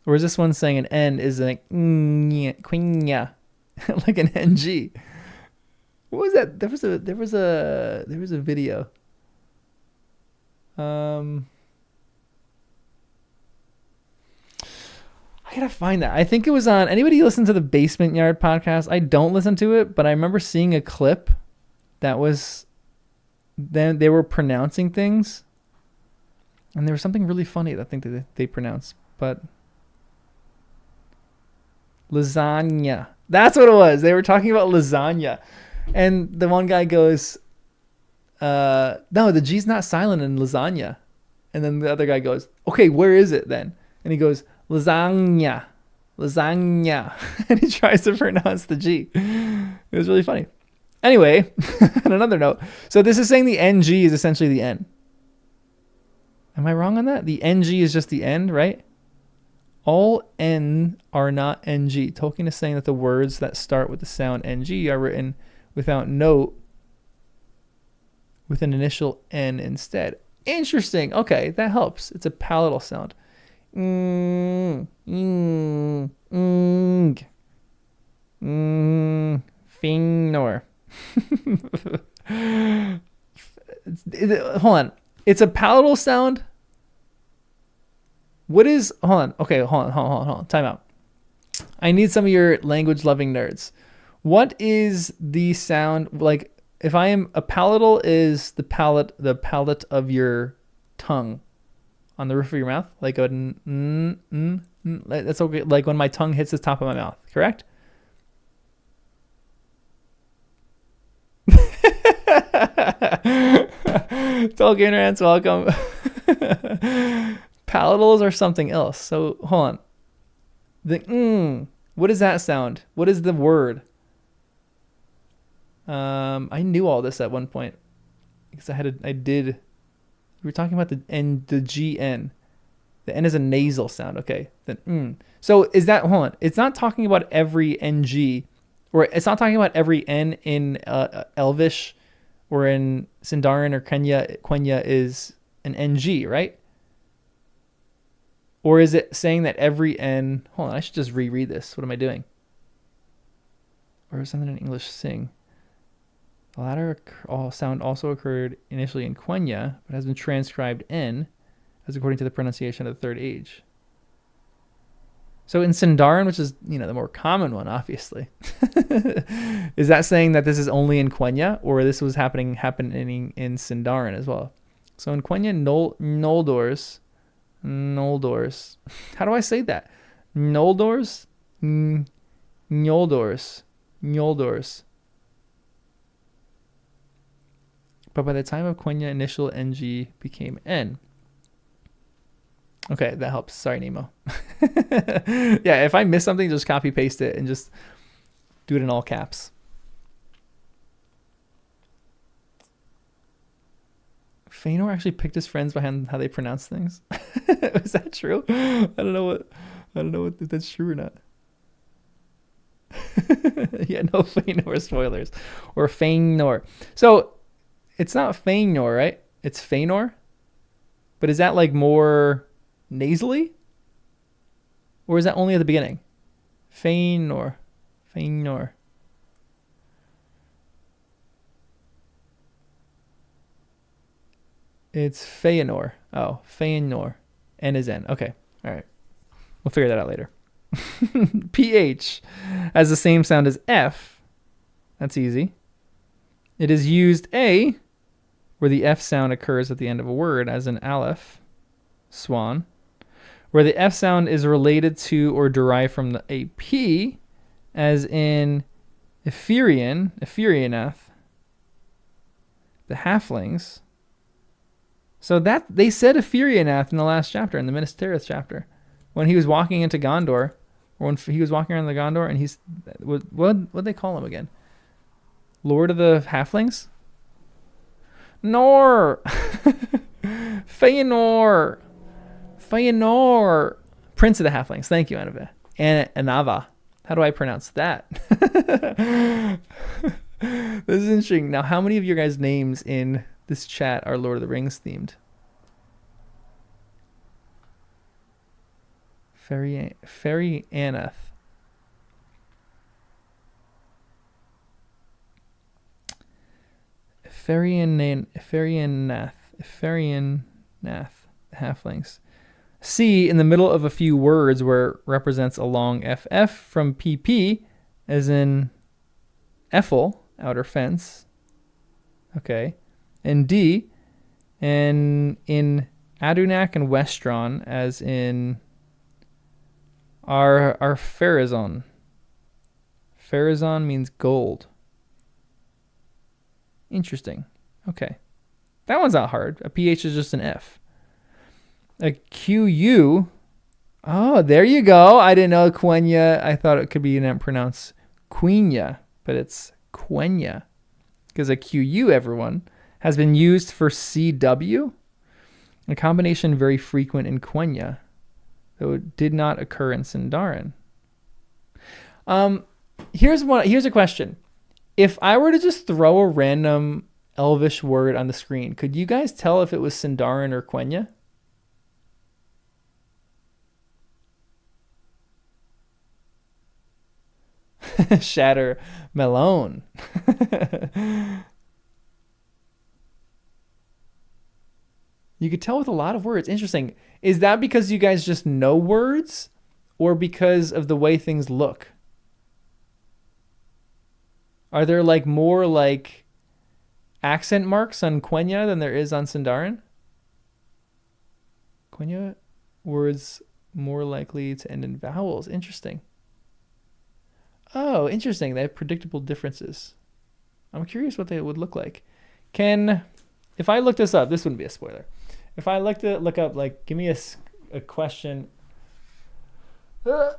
Or is this one saying an N is like Quenya? Like an NG. What was that? There was a video. I gotta find that. I think it was on. Anybody listen to the Basement Yard podcast? I don't listen to it, but I remember seeing a clip that was. Then they were pronouncing things, and there was something really funny that I think that they pronounced, but lasagna. That's what it was. They were talking about lasagna. And the one guy goes, no, the G's not silent in lasagna. And then the other guy goes, okay, where is it then? And he goes, lasagna. And he tries to pronounce the G. It was really funny. Anyway, on another note, so this is saying the NG is essentially the N. Am I wrong on that? The NG is just the N, right? All N are not NG. Tolkien is saying that the words that start with the sound NG are written without note with an initial N instead. Interesting. Okay, that helps. It's a palatal sound. Fingnor. Hold on. It's a palatal sound. What is, hold on. Okay, hold on. Time out. I need some of your language loving nerds. What is the sound, like, if I am, a palatal is the palate of your tongue on the roof of your mouth, like a that's okay, like when my tongue hits the top of my mouth, correct? Tolkien rants, welcome. Palatals are something else. So hold on. The what is that sound? What is the word? I knew all this at one point because we were talking about the GN. The N is a nasal sound. Okay. Then So is that, hold on. It's not talking about every NG, or it's not talking about every N in Elvish or in Sindarin or Quenya is an NG, right? Or is it saying that every N... Hold on, I should just reread this. What am I doing? Or is something in English sing? The latter sound also occurred initially in Quenya, but has been transcribed N as according to the pronunciation of the third age. So in Sindarin, which is, the more common one, obviously, is that saying that this is only in Quenya, or this was happening in Sindarin as well? So in Quenya, Noldors. How do I say that? Noldors? Noldors. But by the time of Quenya, initial NG became N. Okay, that helps. Sorry, Nemo. Yeah, if I miss something, just copy paste it and just do it in all caps. Fëanor actually picked his friends behind how they pronounce things. Is that true? I don't know if that's true or not. Yeah, no Fëanor spoilers. Or Fëanor. So it's not Fëanor, right? It's Fëanor. But is that like more nasally? Or is that only at the beginning? Fëanor. It's Fëanor. Oh, Fëanor. N is N. Okay. All right. We'll figure that out later. PH has the same sound as F. That's easy. It is used A, where the F sound occurs at the end of a word, as in Aleph, swan, where the F sound is related to or derived from the AP, as in Ephirianath, the halflings. So that they said Ephirianath in the last chapter, in the Minas Tirith chapter, when he was walking into Gondor, or when he was walking around the Gondor, and what'd they call him again? Lord of the Halflings? Nor! Fëanor! Prince of the Halflings. Thank you, Anava. Anava. How do I pronounce that? This is interesting. Now, how many of your guys' names in this chat are Lord of the Rings themed? Fëanor. Ephirianath, halflings. C in the middle of a few words where it represents a long FF from PP, as in Ethel, outer fence. Okay. And D, and in Adunak and Westron, as in our Pharazon. Pharazon means gold. Interesting. Okay. That one's not hard. A PH is just an F. A QU. Oh, there you go. I didn't know Quenya. I thought it could be pronounced Quenya, but it's Quenya. Because a QU, everyone, has been used for CW. A combination very frequent in Quenya, though it did not occur in Sindarin. Here's a question. If I were to just throw a random Elvish word on the screen, could you guys tell if it was Sindarin or Quenya? Shatter Malone. You could tell with a lot of words. Interesting. Is that because you guys just know words, or because of the way things look? Are there more accent marks on Quenya than there is on Sindarin? Quenya words more likely to end in vowels. Interesting. Oh, interesting. They have predictable differences. I'm curious what they would look like. If I look this up, this wouldn't be a spoiler. If I look up, give me a question. I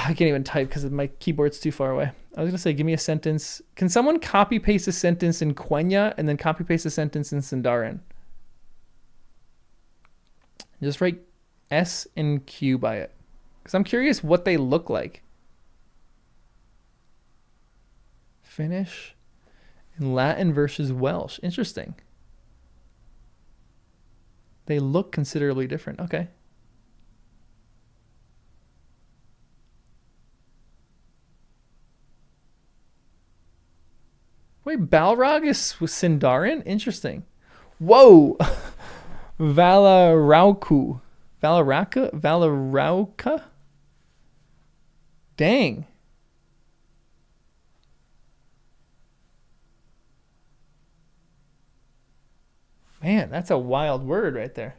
can't even type because my keyboard's too far away. I was going to say, give me a sentence. Can someone copy paste a sentence in Quenya and then copy paste a sentence in Sindarin? Just write S and Q by it. Because I'm curious what they look like. Finnish and Latin versus Welsh. Interesting. They look considerably different. Okay. Wait, Balrog is Sindarin? Interesting. Whoa. Valarauku. Valarauka? Dang. Man, that's a wild word right there.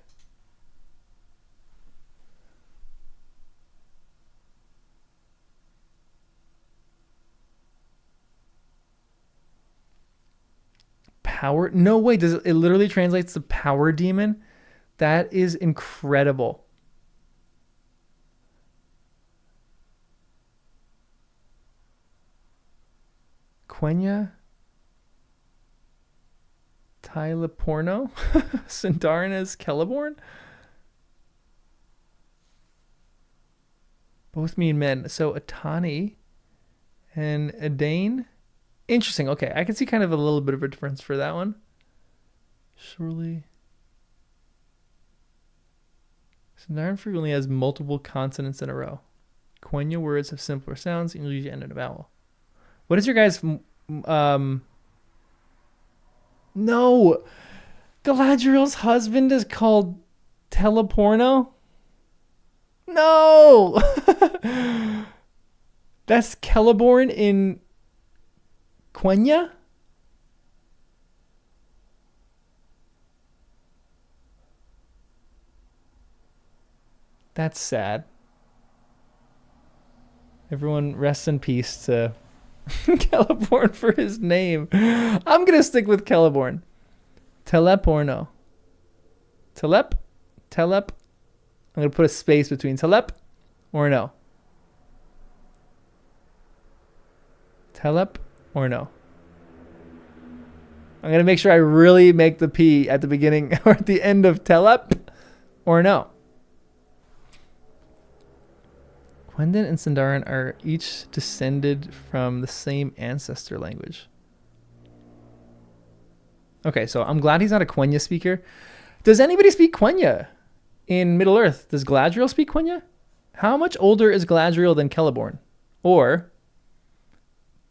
Power? No way. Does it literally translates to power demon? That is incredible. Quenya? Tyleporno? Sindarin as Celeborn? Both mean men. So Atani and Adane? Interesting. Okay, I can see kind of a little bit of a difference for that one. Surely. Sindarin frequently has multiple consonants in a row. Quenya words have simpler sounds and usually end in a vowel. What is your guys' No! Galadriel's husband is called Teleporno? No! That's Celeborn in Quenya? That's sad. Everyone rest in peace to Celeborn for his name. I'm going to stick with Celeborn. Teleporno. Telep? I'm going to put a space between telep or no. Telep or no. I'm going to make sure I really make the P at the beginning or at the end of telep or no. Quenya and Sindarin are each descended from the same ancestor language. Okay, so I'm glad he's not a Quenya speaker. Does anybody speak Quenya in Middle-earth? Does Galadriel speak Quenya? How much older is Galadriel than Celeborn? Or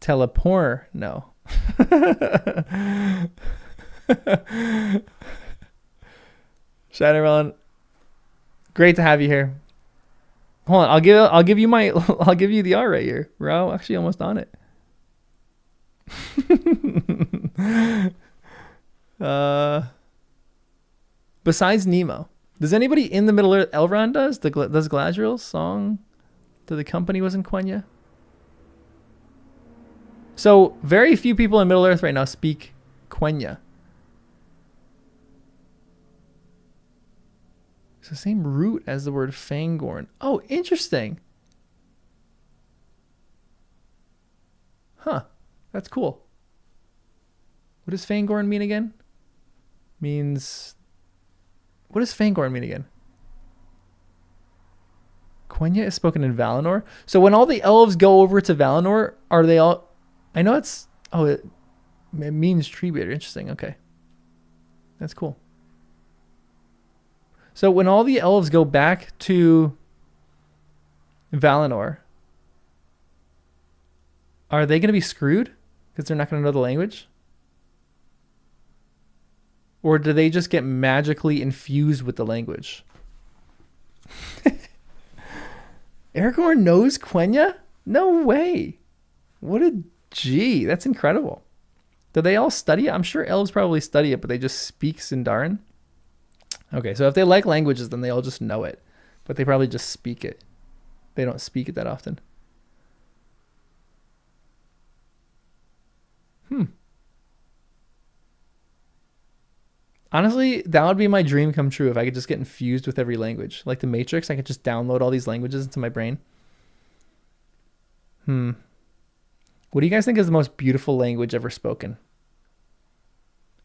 Telepor? No. Shadowrun, great to have you here. Hold on, I'll give you the R right here. We're actually almost on it. Besides Nemo, does anybody in the Middle Earth? Elrond does. Does Galadriel's song to the company was in Quenya? So very few people in Middle Earth right now speak Quenya. It's the same root as the word Fangorn. Oh, interesting. Huh. That's cool. What does Fangorn mean again? What does Fangorn mean again? Quenya is spoken in Valinor. So when all the elves go over to Valinor, are they all... I know it's... Oh, it means tree beater. Interesting. Okay. That's cool. So when all the elves go back to Valinor, are they going to be screwed because they're not going to know the language? Or do they just get magically infused with the language? Aragorn knows Quenya? No way. What a G. That's incredible. Do they all study it? I'm sure elves probably study it, but they just speak Sindarin. Okay, so if they like languages, then they all just know it. But they probably just speak it. They don't speak it that often. Honestly, that would be my dream come true if I could just get infused with every language. Like the Matrix, I could just download all these languages into my brain. What do you guys think is the most beautiful language ever spoken?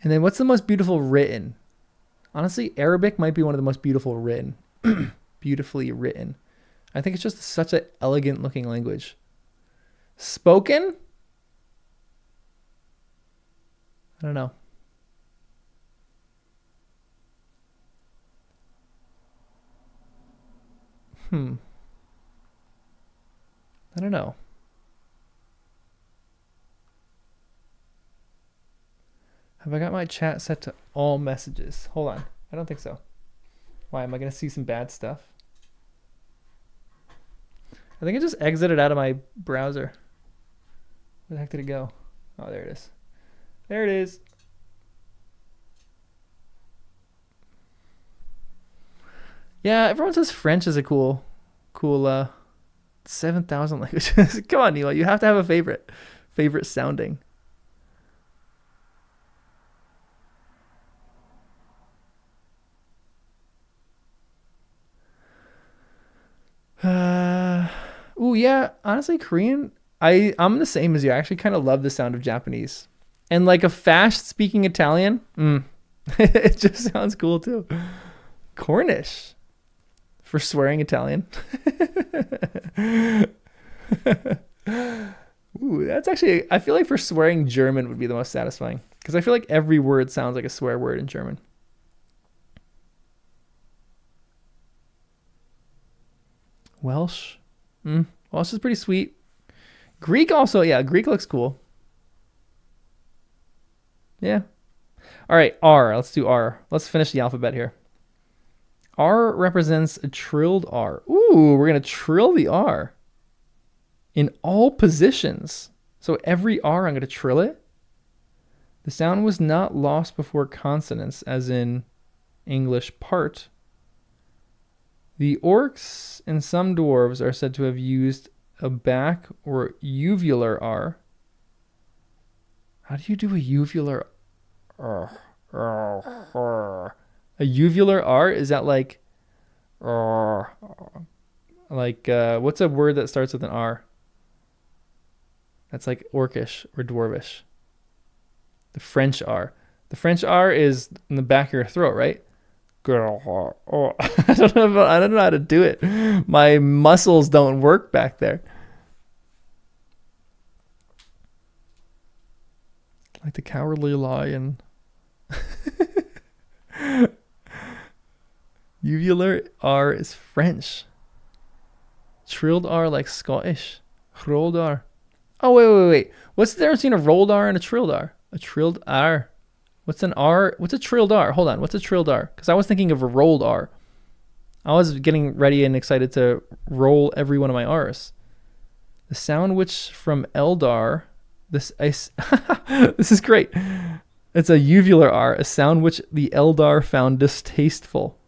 And then what's the most beautiful written? Honestly, Arabic might be one of the most beautiful written. Beautifully written. I think it's just such an elegant looking language. Spoken? I don't know. I don't know. Have I got my chat set to all messages? Hold on. I don't think so. Why am I going to see some bad stuff? I think I just exited out of my browser. Where the heck did it go? Oh, there it is. There it is. Yeah, everyone says French is a cool 7,000 languages. Come on, Neil, you have to have a favorite sounding. Ooh, yeah, honestly, Korean, I'm the same as you. I actually kind of love the sound of Japanese. And like a fast speaking Italian, it just sounds cool too. Cornish for swearing Italian. Ooh, that's actually, I feel like for swearing German would be the most satisfying, because I feel like every word sounds like a swear word in German. Welsh. Welsh is pretty sweet. Greek also, yeah, Greek looks cool. Yeah. All right, R. Let's do R. Let's finish the alphabet here. R represents a trilled R. Ooh, we're going to trill the R in all positions. So every R, I'm going to trill it. The sound was not lost before consonants, as in English part. The orcs and some dwarves are said to have used a back or uvular R. How do you do a uvular R? A uvular R? Is that like what's a word that starts with an R? That's like Orcish or Dwarvish. The French R. The French R is in the back of your throat, right? Oh, I don't know how to do it. My muscles don't work back there. Like the Cowardly Lion. Uvular R is French. Trilled R like Scottish. Rolled R. Oh, wait. What's the difference between a rolled R and a trilled R? A trilled R. What's an R? What's a trilled R? Hold on. What's a trilled R? Because I was thinking of a rolled R. I was getting ready and excited to roll every one of my R's. The sound which from Eldar, this is great. It's a uvular R, a sound which the Eldar found distasteful.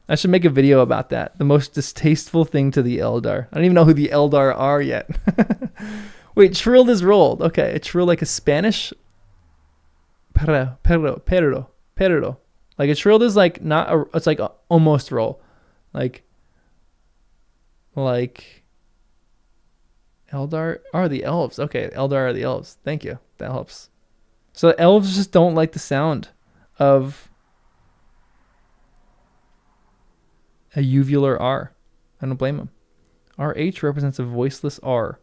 I should make a video about that. The most distasteful thing to the Eldar. I don't even know who the Eldar are yet. Wait, trilled is rolled. Okay, a trill like a Spanish. Perro. Like a trilled is like not a, it's like a almost roll. Like Eldar are the elves. Okay, Eldar are the elves. Thank you. That helps. So elves just don't like the sound of a uvular R. I don't blame them. RH represents a voiceless R.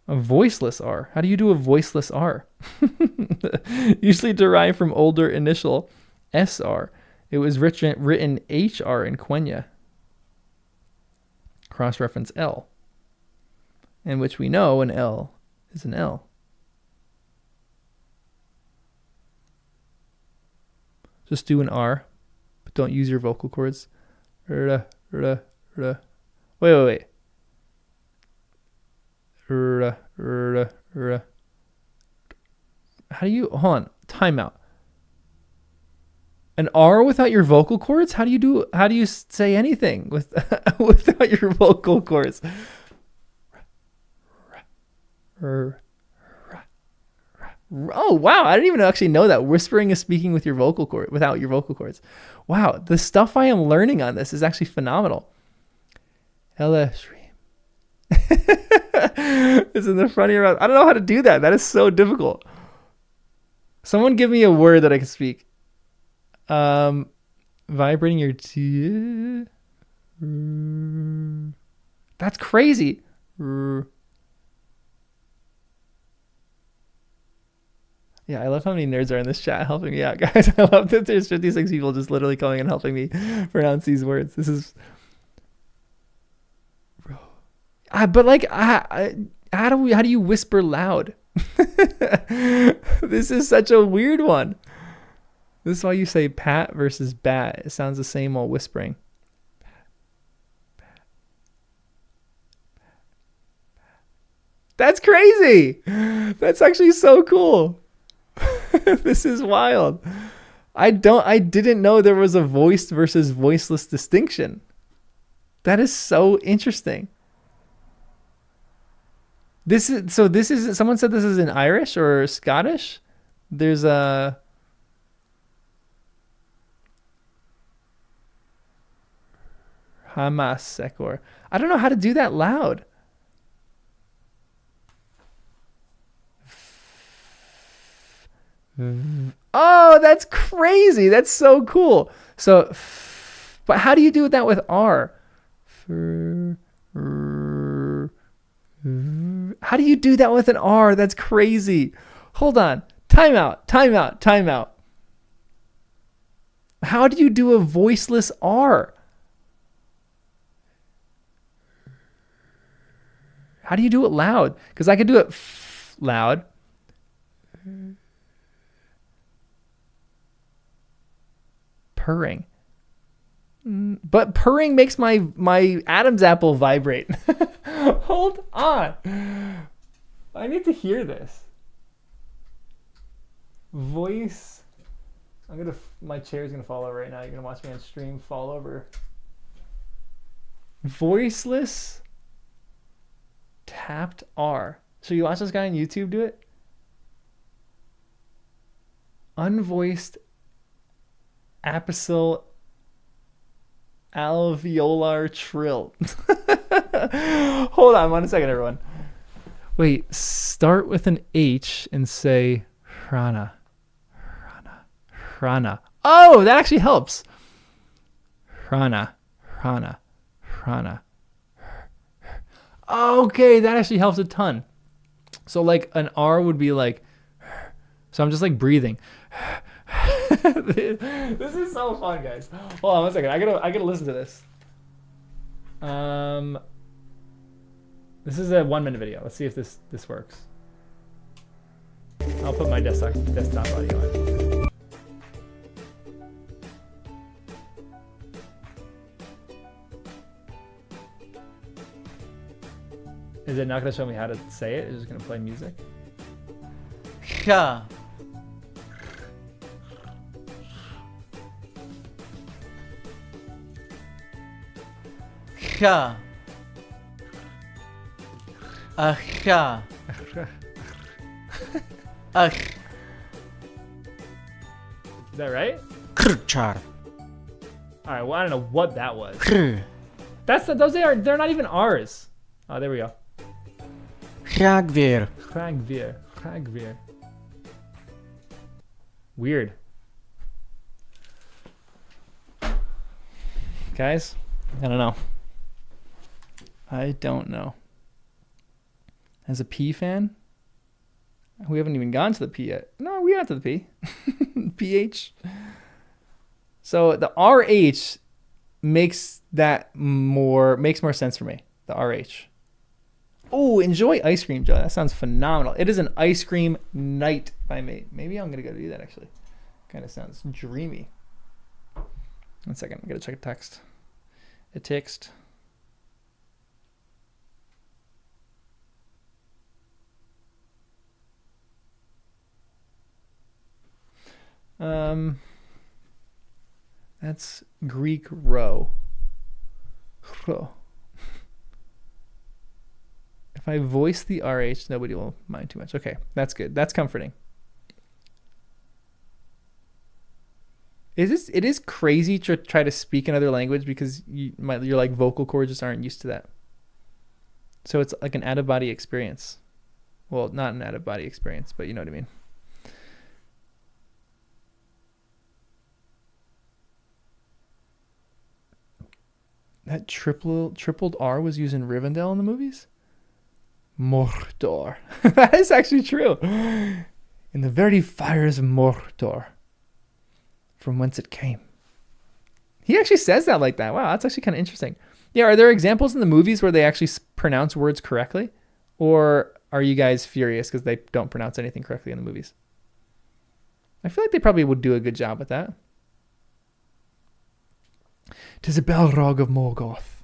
A voiceless R. How do you do a voiceless R? Usually derived from older initial SR. It was written HR in Quenya. Cross-reference L. In which we know an L is an L. Just do an R, but don't use your vocal cords. Wait. How do you, hold on, timeout. An R without your vocal cords? How do you say anything without your vocal cords? Oh, wow. I didn't even actually know that. Whispering is speaking with your vocal cord, without your vocal cords. Wow. The stuff I am learning on this is actually phenomenal. Ella stream. It's in the front of your mouth. I don't know how to do that. That is so difficult. Someone give me a word that I can speak. Vibrating your teeth. That's crazy. Yeah, I love how many nerds are in this chat helping me out, guys. I love that there's 56 people just literally coming and helping me pronounce these words. This is... but like, how do you whisper loud? This is such a weird one. This is why you say pat versus bat. It sounds the same while whispering. That's crazy. That's actually so cool. This is wild. I didn't know there was a voiced versus voiceless distinction. That is so interesting. This is someone said this is in Irish or Scottish. There's a Hamas Sekor. I don't know how to do that loud. Oh, that's crazy. That's so cool. So, but how do you do that with R? How do you do that with an R? That's crazy. Hold on. Time out. How do you do a voiceless R? How do you do it loud? Because I could do it loud. Purring. But purring makes my Adam's apple vibrate. Hold on. I need to hear this. Voice. My chair's gonna fall over right now. You're gonna watch me on stream fall over. Voiceless tapped R. So you watch this guy on YouTube do it? Unvoiced apicil alveolar trill. Hold on 1 second, everyone. Wait, start with an H and say Hrana. Oh, that actually helps. Hrana. Okay, that actually helps a ton. So like an R would be like, so I'm just like breathing. This is so fun, guys. Hold on 1 second. I gotta listen to this. This is a 1 minute video. Let's see if this works. I'll put my desktop audio on. Is it not gonna show me how to say it? It's just gonna play music. Ja. Ja. Ja. Is that right? Krchar. All right. Well, I don't know what that was. They're not even R's. Oh, there we go. Hragvir. Hragvir. Weird. Guys, I don't know. As a P fan, we haven't even gone to the P yet. No, we got to the P. PH. So the RH makes more sense for me. The RH. Oh, enjoy ice cream, Joe. That sounds phenomenal. It is an ice cream night by me. Maybe I'm gonna go do that actually. Kind of sounds dreamy. 1 second, I gotta check a text. A text. That's Greek row. If I voice the RH, nobody will mind too much. Okay, that's good. That's comforting. It is crazy to try to speak another language because your like vocal cords just aren't used to that. So it's like an out-of-body experience. Well, not an out-of-body experience, but you know what I mean. That tripled R was used in Rivendell in the movies? Mordor. That is actually true. In the very fires of Mordor, from whence it came. He actually says that like that. Wow, that's actually kind of interesting. Yeah, are there examples in the movies where they actually pronounce words correctly? Or are you guys furious because they don't pronounce anything correctly in the movies? I feel like they probably would do a good job with that. 'Tis a Balrog of Morgoth.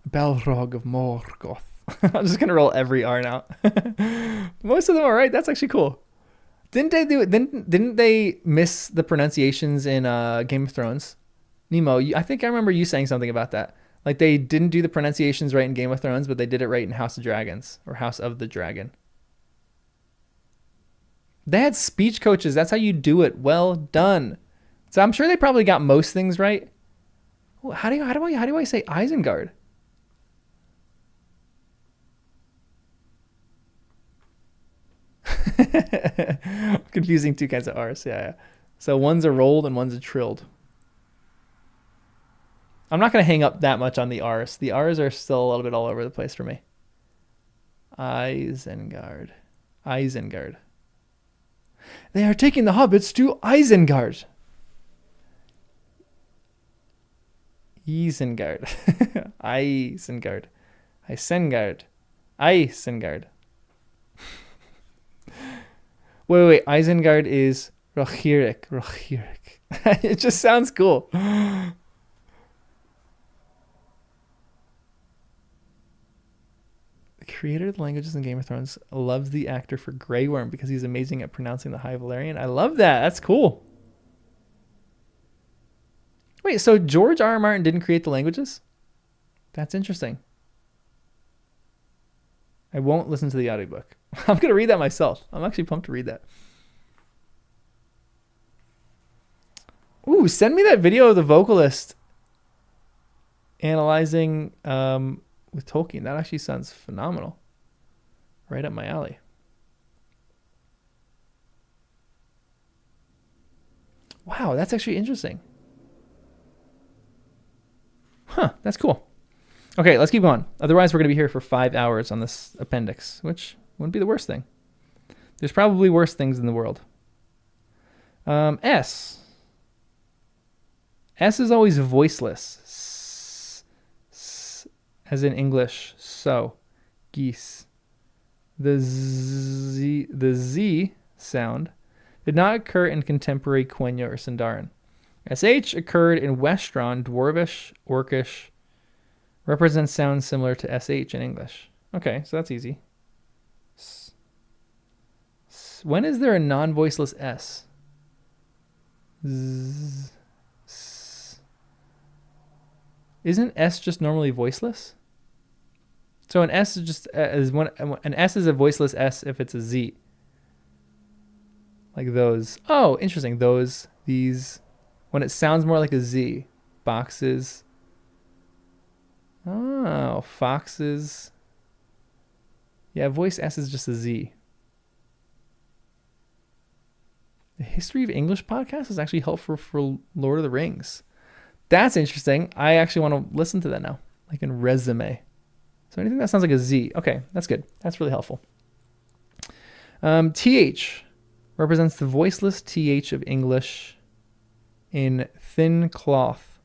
Balrog of Morgoth. I'm just gonna roll every R now. Most of them are right. That's actually cool. Didn't they miss the pronunciations in Game of Thrones? Nemo, I think I remember you saying something about that. Like they didn't do the pronunciations right in Game of Thrones, but they did it right in House of Dragons or House of the Dragon. They had speech coaches. That's how you do it. Well done. So I'm sure they probably got most things right. Ooh, how do I say Isengard? Confusing two kinds of R's. Yeah. So one's a rolled and one's a trilled. I'm not going to hang up that much on the R's. The R's are still a little bit all over the place for me. Isengard. They are taking the hobbits to Isengard. Isengard. Wait. Isengard is Rohirric. It just sounds cool. The creator of the languages in Game of Thrones loves the actor for Grey Worm because he's amazing at pronouncing the High Valyrian. I love that. That's cool. Wait, so George R. R. Martin didn't create the languages? That's interesting. I won't listen to the audiobook. I'm going to read that myself. I'm actually pumped to read that. Ooh, send me that video of the vocalist analyzing with Tolkien. That actually sounds phenomenal. Right up my alley. Wow, that's actually interesting. Huh, that's cool. Okay, let's keep going. Otherwise, we're going to be here for 5 hours on this appendix, which wouldn't be the worst thing. There's probably worse things in the world. S. S is always voiceless. As in English, so. Geese. The Z sound did not occur in contemporary Quenya or Sindarin. SH occurred in Westron, Dwarvish, Orcish, represents sounds similar to SH in English. Okay, so that's easy. When is there a non-voiceless S? Isn't S just normally voiceless? So an S is just an S is a voiceless S if it's a Z. Like those. Oh, interesting. Those, these. When it sounds more like a Z. Boxes. Oh, foxes. Yeah, voice S is just a Z. The History of English podcast is actually helpful for Lord of the Rings. That's interesting. I actually want to listen to that now. Like in resume. So anything that sounds like a Z. Okay, that's good. That's really helpful. TH represents the voiceless TH of English in thin cloth.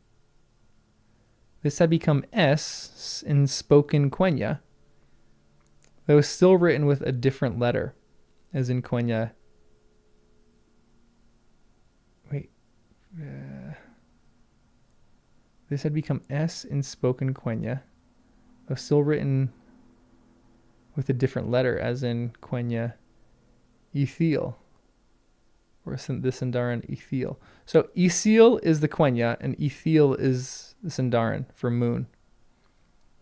This had become S in spoken Quenya, though still written with a different letter, as in Quenya. Wait. This had become S in spoken Quenya, though still written with a different letter, as in Quenya Ethiel, or the Sindarin Ethiel. So Ethiel is the Quenya, and Ethiel is the Sindarin for moon.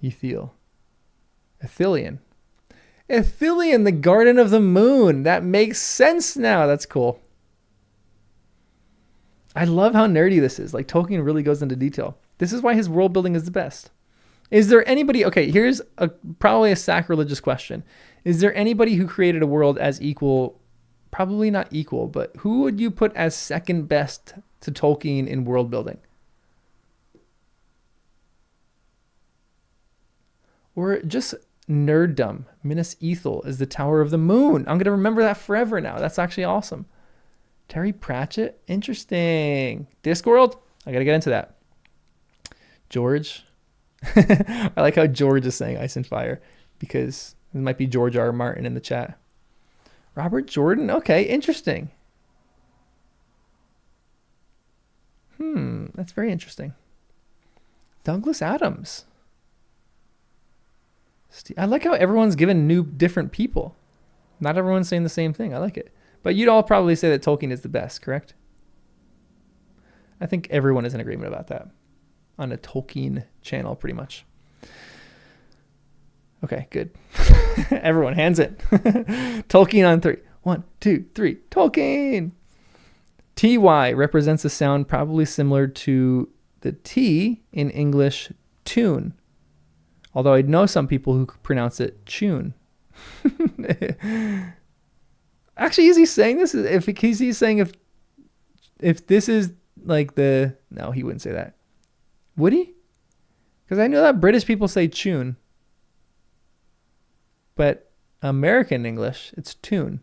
Ethiel. Ithilien, the garden of the moon. That makes sense now. That's cool. I love how nerdy this is. Like Tolkien really goes into detail. This is why his world building is the best. Is there anybody, okay, here's probably a sacrilegious question. Is there anybody who created a world as equal, probably not equal, but who would you put as second best to Tolkien in world building? Or just nerddom. Minas Ithil is the Tower of the Moon. I'm going to remember that forever now. That's actually awesome. Terry Pratchett? Interesting. Discworld? I got to get into that. George? I like how George is saying Ice and Fire because it might be George R. R. Martin in the chat. Robert Jordan? Okay, interesting. That's very interesting. Douglas Adams. I like how everyone's given different people. Not everyone's saying the same thing. I like it. But you'd all probably say that Tolkien is the best, correct? I think everyone is in agreement about that on a Tolkien channel, pretty much. Okay, good. Everyone, hands in. Tolkien on 3. 1, 2, 3. Tolkien! TY represents a sound probably similar to the T in English tune. Although I know some people who pronounce it tune. Actually, is he saying this? If he's saying if this is like no, he wouldn't say that. Would he? Because I know that British people say tune. But American English, it's tune.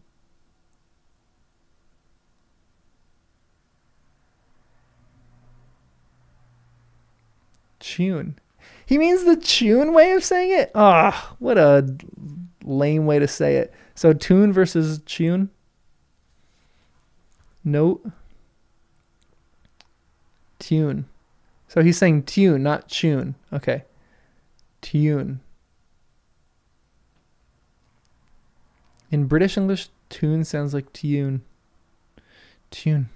Tune. He means the tune way of saying it? Ah, what a lame way to say it. So tune versus tune. Note. Tune. So he's saying tune, not tune. Okay. Tune. In British English, tune sounds like tune. Tune.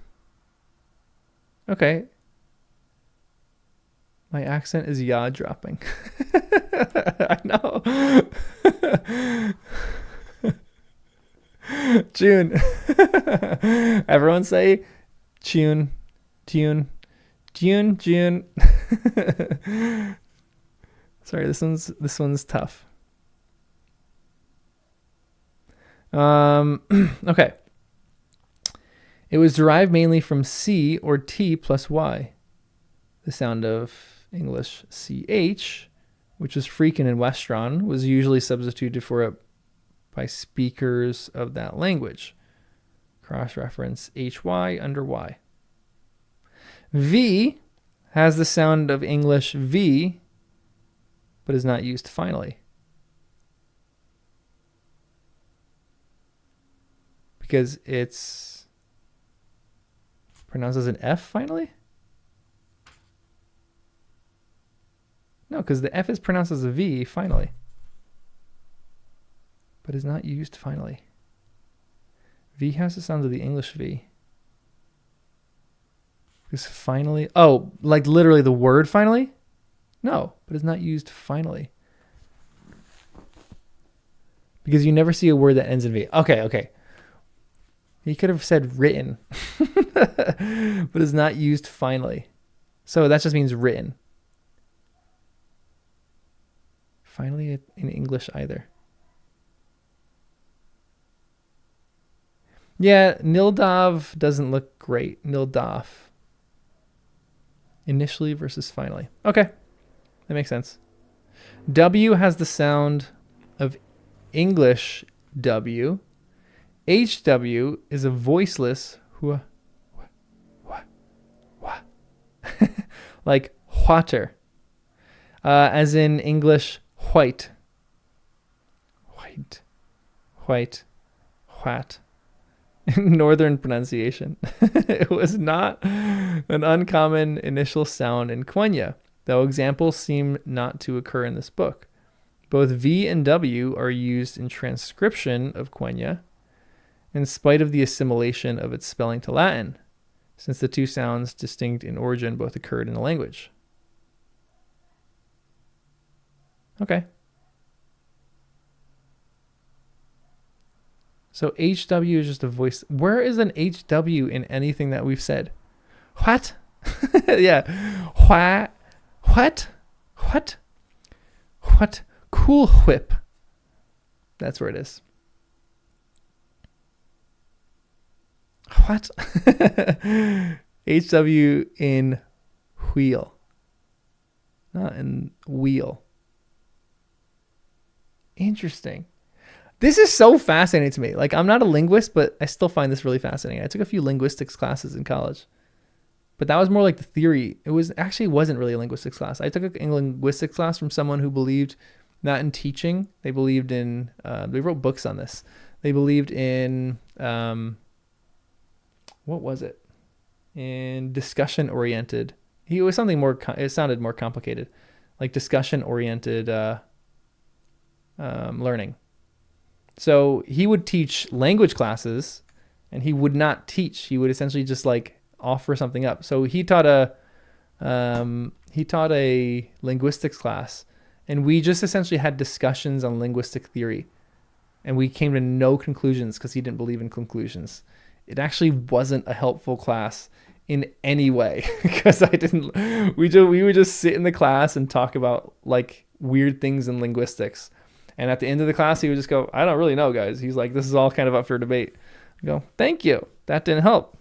Okay. My accent is yaw dropping. I know. June. Everyone say tune, tune, tune, June. Sorry, this one's tough. Okay. It was derived mainly from C or T plus Y. The sound of English CH, which was frequent in Westron, was usually substituted for it by speakers of that language. Cross-reference HY under Y. V has the sound of English V, but is not used finally. Because it's pronounced as an F finally? No, because the F is pronounced as a V finally, but is not used finally. V has the sound of the English V. Because finally, oh, like literally the word finally? No, but it's not used finally. Because you never see a word that ends in V. Okay. He could have said written, but is not used finally. So that just means written. Finally in English either. Yeah, Nildav doesn't look great. Nildav. Initially versus finally. Okay, that makes sense. W has the sound of English W. HW is a voiceless like water, as in English white. Northern pronunciation. It was not an uncommon initial sound in Quenya, though examples seem not to occur in this book. Both V and W are used in transcription of Quenya, in spite of the assimilation of its spelling to Latin, since the two sounds distinct in origin both occurred in the language. Okay. So HW is just a voice. Where is an HW in anything that we've said? What? Yeah. What? Cool whip. That's where it is. What? HW in wheel. Not in wheel. Interesting. This is so fascinating to me. Like, I'm not a linguist, but I still find this really fascinating. I took a few linguistics classes in college, but that was more like the theory. It wasn't really a linguistics class. I took a linguistics class from someone who believed not in teaching. They believed in, they wrote books on this. They believed in, what was it? and discussion oriented. He was something more, it sounded more complicated, like discussion oriented learning. So he would teach language classes, and he would not teach. He would essentially just like offer something up. So he taught a linguistics class, and we just essentially had discussions on linguistic theory, and we came to no conclusions because he didn't believe in conclusions. It actually wasn't a helpful class in any way because we would just sit in the class and talk about like weird things in linguistics. And at the end of the class, he would just go, I don't really know, guys. He's like, this is all kind of up for debate. I go, thank you. That didn't help.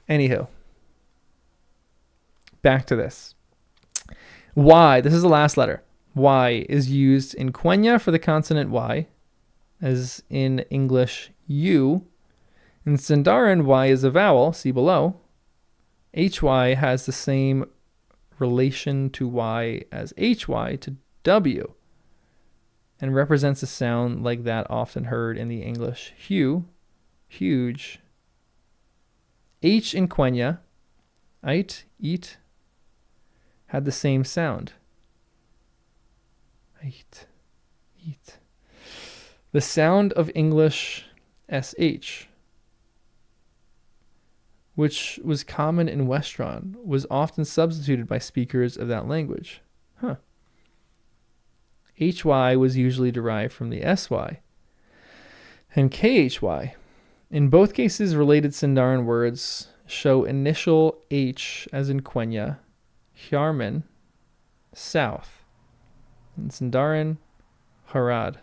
Anywho, back to this. Y, this is the last letter. Y is used in Quenya for the consonant Y, as in English U. In Sindarin, Y is a vowel, see below. HY has the same relation to Y as HY to W, and represents a sound like that often heard in the English hue, huge. H in Quenya, ite, eat, had the same sound. Ite, eat. The sound of English SH, which was common in Westron, was often substituted by speakers of that language. HY was usually derived from the SY and KHY. In both cases, related Sindarin words show initial H, as in Quenya, Hjarmen, south. In Sindarin, Harad.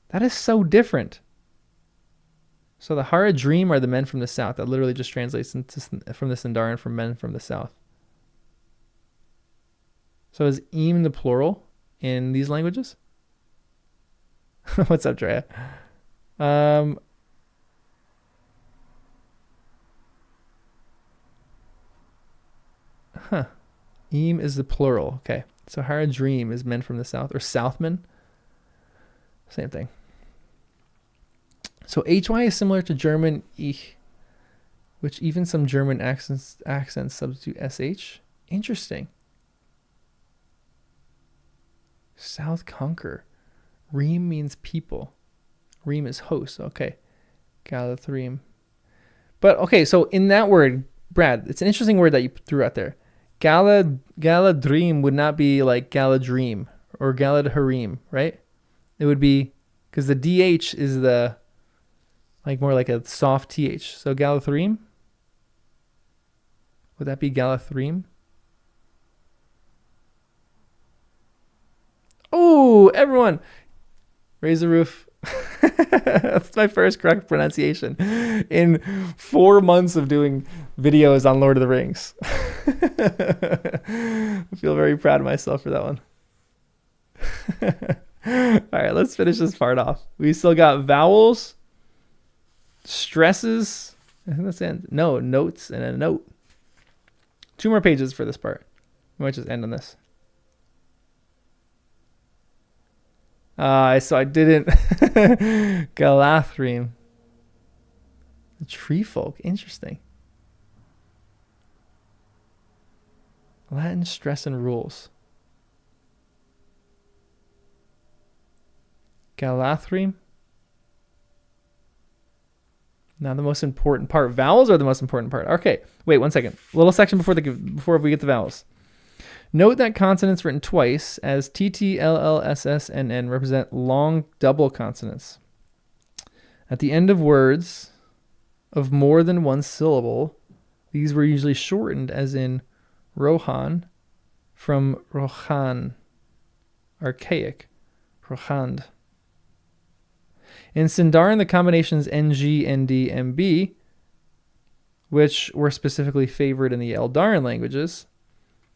That is so different. So the Haradrim are the men from the south. That literally just translates into, from the Sindarin, from men from the south. So is im the plural in these languages? What's up, Drea? Im is the plural. Okay. So Haradrim is men from the south, or Southmen. Same thing. So HY is similar to German ich, which even some German accents substitute SH. Interesting. South conquer. Reem means people. Reem is host. Okay. Galathreem. But okay, so in that word, Brad, it's an interesting word that you threw out there. Galadream would not be like Galadream or Galadharim, right? It would be, because the DH is the, like more like a soft TH. So Galathreem? Would that be Galathreem? Oh, everyone, raise the roof. That's my first correct pronunciation in 4 months of doing videos on Lord of the Rings. I feel very proud of myself for that one. All right, let's finish this part off. We still got vowels, stresses, I think that's the end. No, notes and a note. 2 more pages for this part. We might just end on this. So I didn't. Galathream. The tree folk. Interesting. Latin stress and rules. Galathream. Now the most important part. Vowels are the most important part. Okay, wait 1 second. A little section before we get to vowels. Note that consonants written twice as TT, LL, SS, and N represent long double consonants. At the end of words of more than one syllable, these were usually shortened, as in Rohan from Rohan, archaic, Rohand. In Sindarin, the combinations NG, ND, MB, which were specifically favored in the Eldarin languages,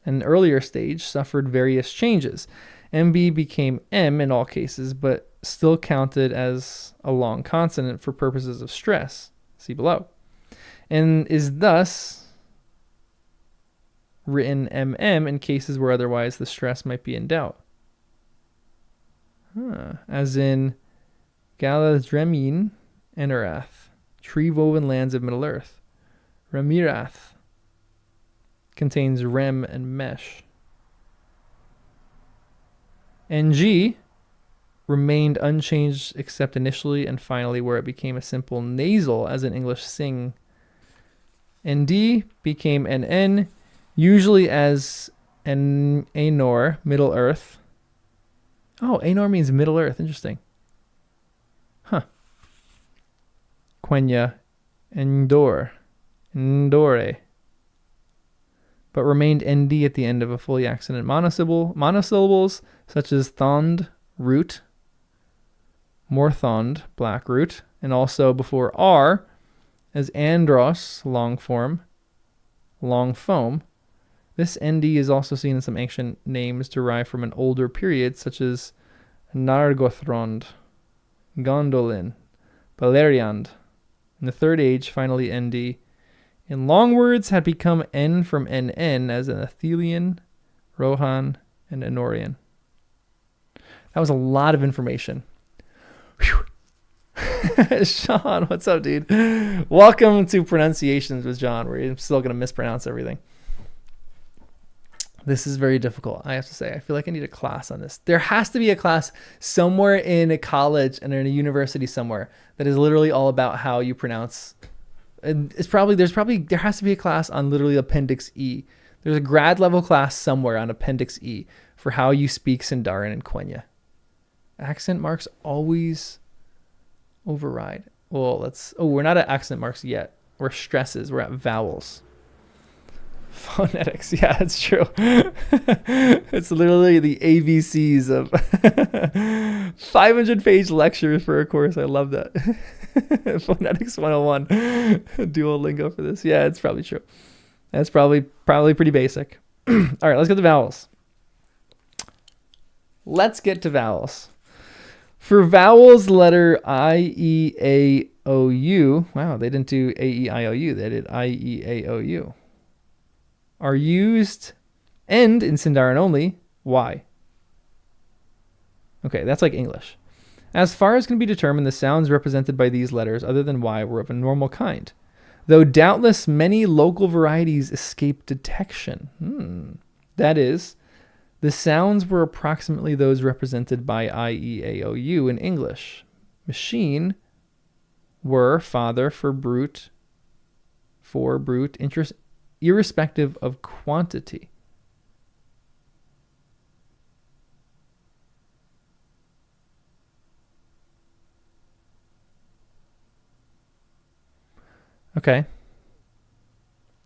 an earlier stage, suffered various changes. MB became M in all cases, but still counted as a long consonant for purposes of stress, see below, and is thus written MM in cases where otherwise the stress might be in doubt. As in Galadremin Enerath, tree-woven lands of Middle-earth. Remirath contains rem and mesh. NG remained unchanged except initially and finally where it became a simple nasal as in English sing. ND became NN, usually as an Anor, Middle Earth. Oh, Anor means Middle Earth. Interesting. Huh. Quenya, Endor, Endore. But remained ND at the end of a fully accented monosyllables such as thond, root, morthond, black root, and also before R as andros, long form, long foam. This ND is also seen in some ancient names derived from an older period such as Nargothrond, Gondolin, Beleriand. In the Third Age, finally ND in long words had become N from NN as an Athelian, Rohan, and Enorian. That was a lot of information. Whew. Sean, what's up, dude? Welcome to Pronunciations with John, where I'm still going to mispronounce everything. This is very difficult, I have to say. I feel like I need a class on this. There has to be a class somewhere in a college and in a university somewhere that is literally all about how you pronounce. And there has to be a class on literally Appendix E. There's a grad level class somewhere on Appendix E for how you speak Sindarin and Quenya. Accent marks always override. Well, we're not at accent marks yet. We're stresses. We're at vowels. Phonetics. Yeah, it's true. It's literally the ABCs of 500-page lecture for a course. I love that. Phonetics 101. Duolingo for this. Yeah, it's probably true. That's probably pretty basic. All right, let's get to vowels. For vowels, letter I, E, A, O, U. Wow, they didn't do A, E, I, O, U. They did I, E, A, O, U. Are used and in Sindarin only. Why? Okay, that's like English. As far as can be determined, the sounds represented by these letters, other than Y, were of a normal kind, though doubtless many local varieties escaped detection. That is, the sounds were approximately those represented by I, E, A, O, U in English. Machine were father for brute, irrespective of quantity. Okay.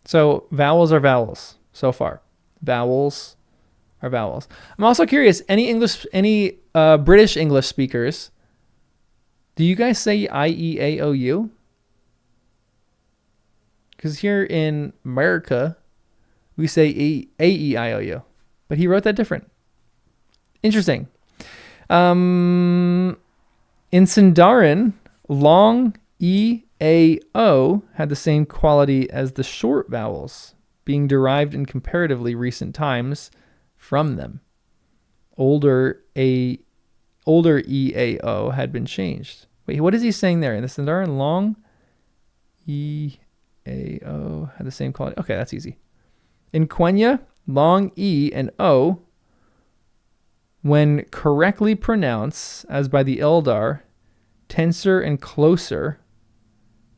So vowels are vowels so far. Vowels are vowels. I'm also curious, any British English speakers, do you guys say I, E, A, O, U? Because here in America, we say A, E, I, O, U. But he wrote that different. Interesting. In Sindarin, long E, A, O had the same quality as the short vowels, being derived in comparatively recent times from them. Older E, A, O had been changed. Wait, what is he saying there? In the Sindarin, long E, A, O had the same quality. Okay, that's easy. In Quenya, long E and O, when correctly pronounced, as by the Eldar, tenser and closer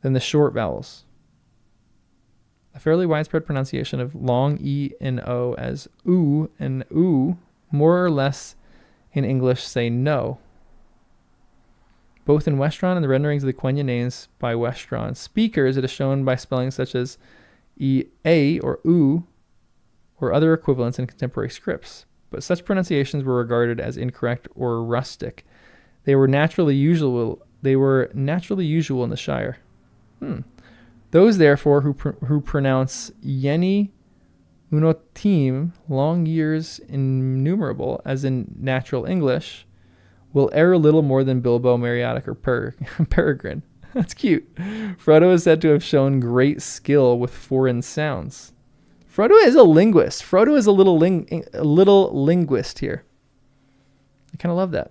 than the short vowels. A fairly widespread pronunciation of long E and O as oo and oo, more or less in English say no. Both in Westron and the renderings of the Quenya names by Westron speakers, it is shown by spellings such as E-A or oo or other equivalents in contemporary scripts. But such pronunciations were regarded as incorrect or rustic. They were naturally usual in the Shire. Those, therefore, who pronounce Yeni Unotim, long years innumerable, as in natural English, will err a little more than Bilbo, Meriadoc, or Peregrine. That's cute. Frodo is said to have shown great skill with foreign sounds. Frodo is a linguist. Frodo is a little linguist here. I kind of love that.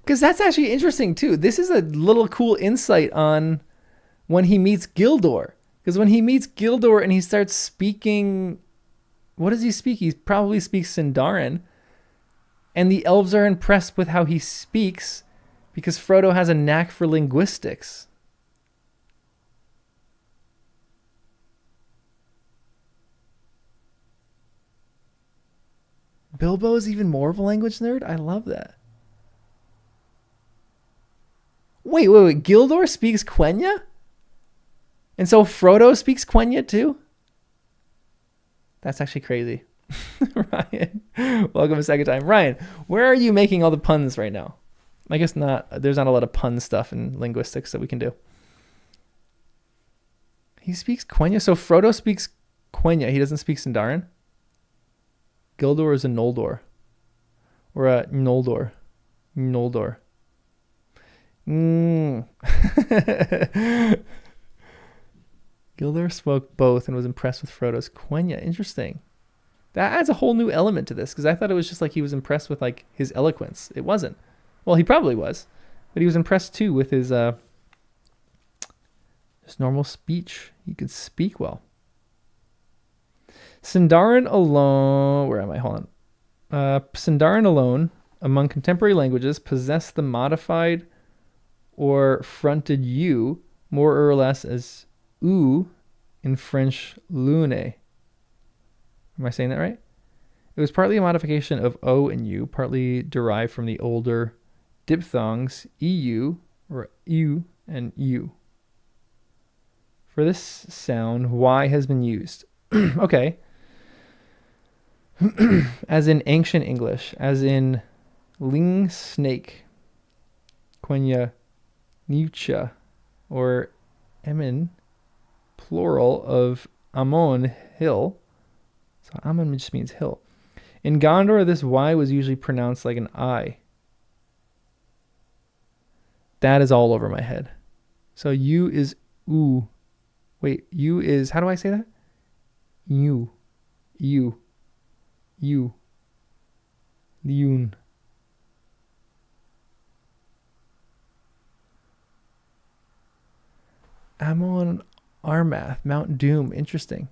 Because that's actually interesting too. This is a little cool insight on when he meets Gildor. Because when he meets Gildor and he starts speaking, what does he speak? He probably speaks Sindarin. And the elves are impressed with how he speaks because Frodo has a knack for linguistics. Bilbo is even more of a language nerd? I love that. Wait. Gildor speaks Quenya? And so Frodo speaks Quenya too? That's actually crazy. Ryan, welcome a second time. Ryan, where are you making all the puns right now? I guess not. There's not a lot of pun stuff in linguistics that we can do. He speaks Quenya? So Frodo speaks Quenya. He doesn't speak Sindarin? Gildor is a Noldor. Or a Noldor. Noldor. Gildor spoke both and was impressed with Frodo's Quenya. Interesting. That adds a whole new element to this, because I thought it was just like he was impressed with like his eloquence. It wasn't. Well, he probably was, but he was impressed too with his just normal speech. He could speak well. Sindarin alone, where am I? Hold on. Sindarin alone, among contemporary languages, possess the modified or fronted U more or less as ou in French lune. Am I saying that right? It was partly a modification of O and U, partly derived from the older dipthongs EU or U and U. For this sound, Y has been used. Okay. As in ancient English, as in ling snake, Quenya nucha, or emin, plural of Amon hill. So Amon just means hill. In Gondor, this Y was usually pronounced like an I. That is all over my head. So U is oo. Wait, U is, how do I say that? U. U. U. Liun. Amon Armath, Mount Doom. Interesting.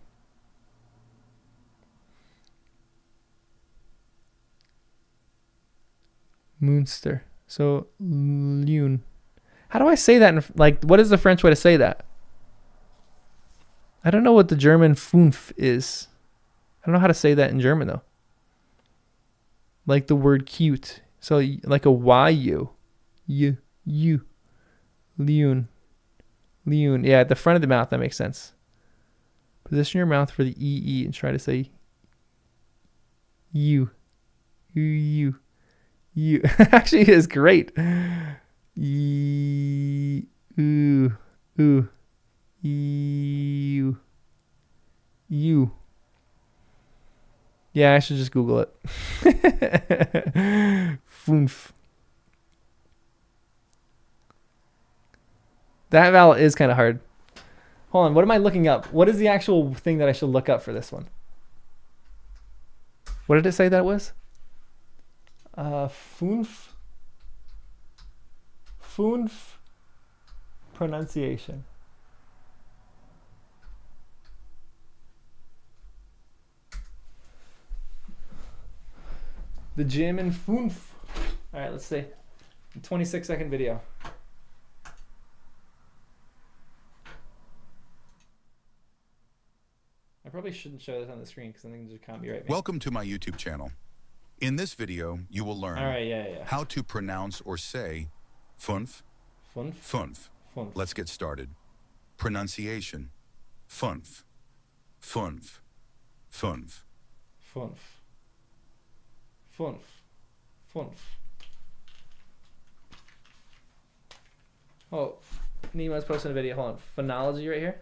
Moonster. So, Liun. How do I say that? What is the French way to say that? I don't know what the German fünf is. I don't know how to say that in German, though. Like the word cute. So, like a Y-U. You. Liun. Liun. Yeah, at the front of the mouth, that makes sense. Position your mouth for the E-E and try to say you. You. Actually, it is great. You. Yeah, I should just Google it. Fünf. That vowel is kind of hard. Hold on, what am I looking up? What is the actual thing that I should look up for this one? What did it say that was? Fünf pronunciation. The gym in Fünf. All right, let's see. 26-second video. I probably shouldn't show this on the screen because something just copyright me. Welcome to my YouTube channel. In this video, you will learn how to pronounce or say Fünf. Let's get started. Pronunciation. Fünf. Oh, Nemo's posting a video. Hold on. Phonology right here.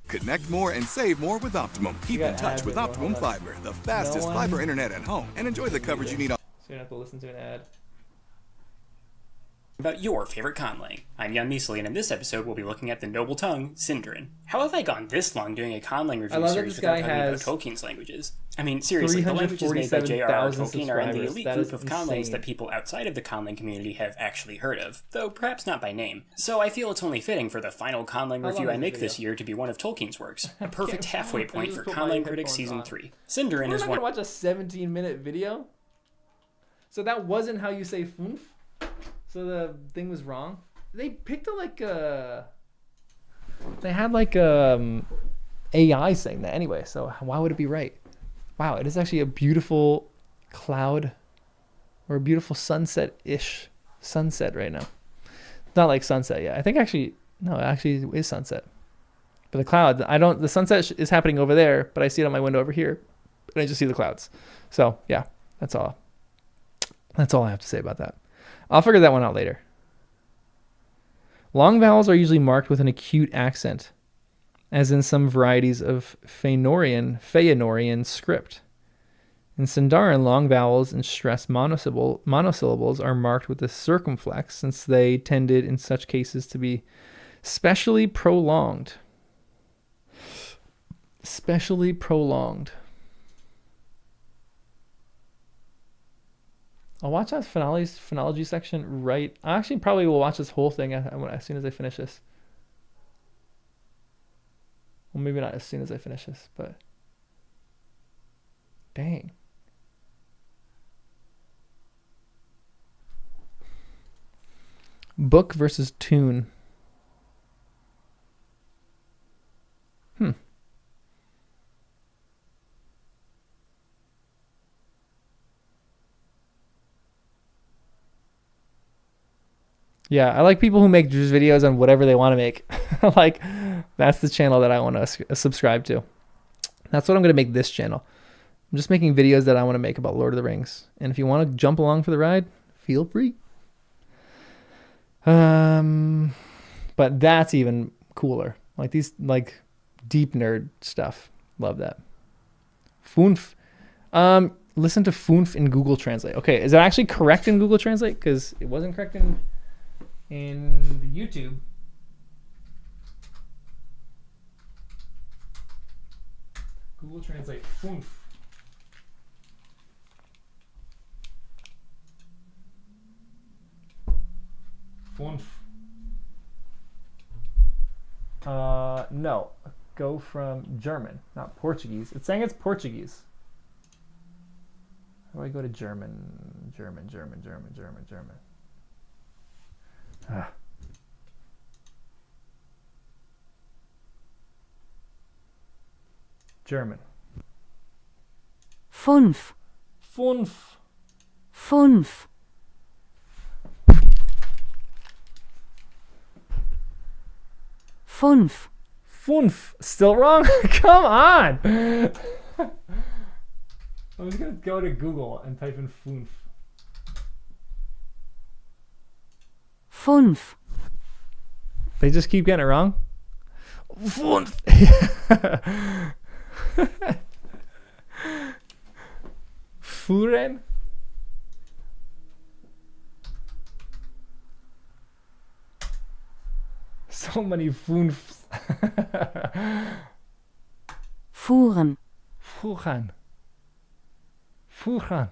Connect more and save more with Optimum. Keep in touch with Optimum Fiber, the fastest fiber internet at home, and enjoy the coverage you need on. So you don't have to listen to an ad. about your favorite conlang. I'm Jan Measley, and in this episode we'll be looking at the noble tongue, Sindarin. How have I gone this long doing a conlang review series without talking about Tolkien's languages? I mean, seriously, the languages made by J.R.R. Tolkien are in the elite group of conlangs that people outside of the conlang community have actually heard of, though perhaps not by name. So I feel it's only fitting for the final conlang review I make this year to be one of Tolkien's works, a perfect halfway point for Conlang Critics Season 3. Sindarin is one... We're not gonna watch a 17-minute video? So that wasn't how you say funf? So the thing was wrong? They picked they had AI saying that anyway, so why would it be right? Wow, it is actually a beautiful cloud or a beautiful sunset-ish sunset right now. Not like sunset yet. I think actually, no, it actually is sunset. But the cloud, the sunset is happening over there, but I see it on my window over here, and I just see the clouds. So yeah, that's all. That's all I have to say about that. I'll figure that one out later. Long vowels are usually marked with an acute accent, as in some varieties of Fëanorian script. In Sindarin, long vowels and stressed monosyllables are marked with a circumflex, since they tended in such cases to be specially prolonged. Specially prolonged. I'll watch that phonology section right. I actually probably will watch this whole thing as soon as I finish this. Well, maybe not as soon as I finish this, but dang. Book versus tune. Yeah, I like people who make just videos on whatever they want to make. Like, that's the channel that I want to subscribe to. That's what I'm going to make this channel. I'm just making videos that I want to make about Lord of the Rings. And if you want to jump along for the ride, feel free. But that's even cooler. Like these, like deep nerd stuff. Love that. Funf. Listen to funf in Google Translate. Okay, is it actually correct in Google Translate? Because it wasn't correct in the YouTube. Google Translate funf. Funf. No. Go from German, not Portuguese. It's saying it's Portuguese. How do I go to German? German. German. Funf. Funf. Funf. Funf. Funf. Still wrong? Come on. I'm just going to go to Google and type in funf. Funf. They just keep getting it wrong? Funf. Furen? So many funfs. Voeren. Voeren. Voeren.